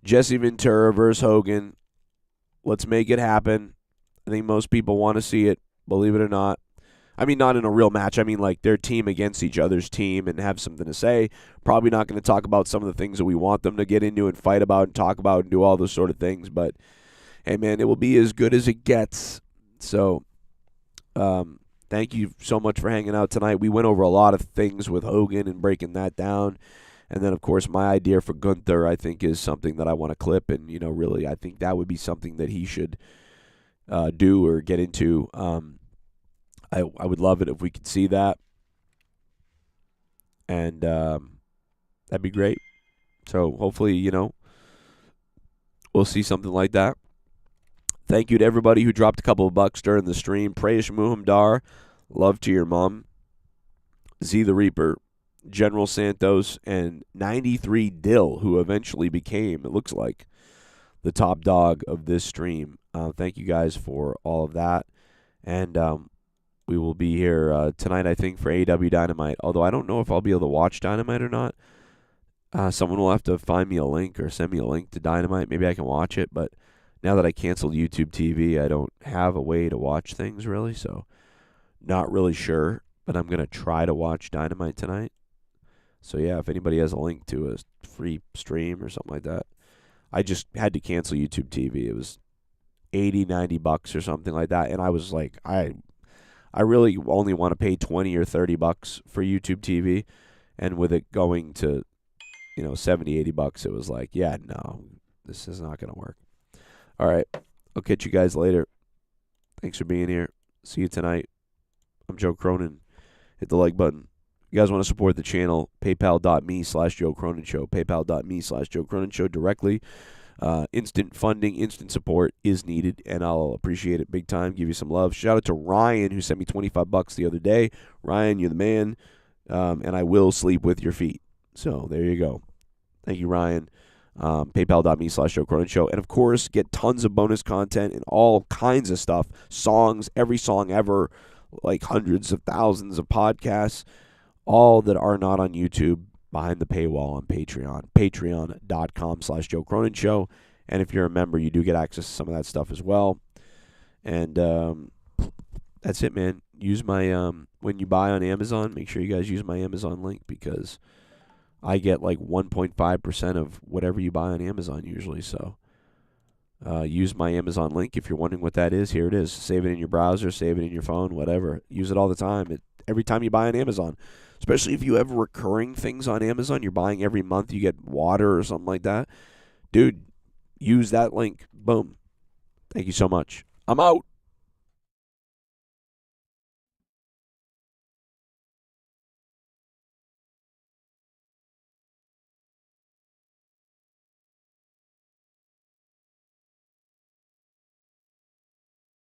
Jesse Ventura versus Hogan. Let's make it happen. I think most people want to see it, believe it or not. I mean, not in a real match. I mean, their team against each other's team and have something to say. Probably not going to talk about some of the things that we want them to get into and fight about and talk about and do all those sort of things. But, hey, man, it will be as good as it gets. So, thank you so much for hanging out tonight. We went over a lot of things with Hogan and breaking that down. And then, of course, my idea for Gunther, I think, is something that I want to clip. And, really, I think that would be something that he should do or get into. I would love it if we could see that. And that'd be great. So hopefully, we'll see something like that. Thank you to everybody who dropped a couple of bucks during the stream. Praise Muhamdar. Love to your mom. Z the Reaper. General Santos, and 93 Dill, who eventually became, it looks like, the top dog of this stream. Thank you guys for all of that. And we will be here tonight, I think, for AEW Dynamite. Although I don't know if I'll be able to watch Dynamite or not. Someone will have to find me a link or send me a link to Dynamite. Maybe I can watch it. But now that I canceled YouTube TV, I don't have a way to watch things, really. So not really sure. But I'm going to try to watch Dynamite tonight. So, yeah, if anybody has a link to a free stream or something like that. I just had to cancel YouTube TV. It was $80, $90 or something like that. And I was like, I really only want to pay $20 or $30 for YouTube TV. And with it going to, $70, $80, it was like, yeah, no, this is not going to work. All right. I'll catch you guys later. Thanks for being here. See you tonight. I'm Joe Cronin. Hit the like button. You guys want to support the channel, paypal.me/Joe Cronin Show, paypal.me/Joe Cronin Show directly. Instant funding, instant support is needed, and I'll appreciate it big time, give you some love. Shout out to Ryan, who sent me $25 the other day. Ryan, you're the man, and I will sleep with your feet. So there you go. Thank you, Ryan. PayPal.me/Joe Cronin Show. And, of course, get tons of bonus content and all kinds of stuff. Songs, every song ever, like hundreds of thousands of podcasts. All that are not on YouTube, behind the paywall on Patreon. Patreon.com/Joe Cronin Show. And if you're a member, you do get access to some of that stuff as well. And that's it, man. Use my, when you buy on Amazon, make sure you guys use my Amazon link, because I get like 1.5% of whatever you buy on Amazon usually. So use my Amazon link. If you're wondering what that is, here it is. Save it in your browser, save it in your phone, whatever. Use it all the time. Every time you buy on Amazon. Especially if you have recurring things on Amazon, you're buying every month, you get water or something like that. Dude, use that link. Boom. Thank you so much. I'm out.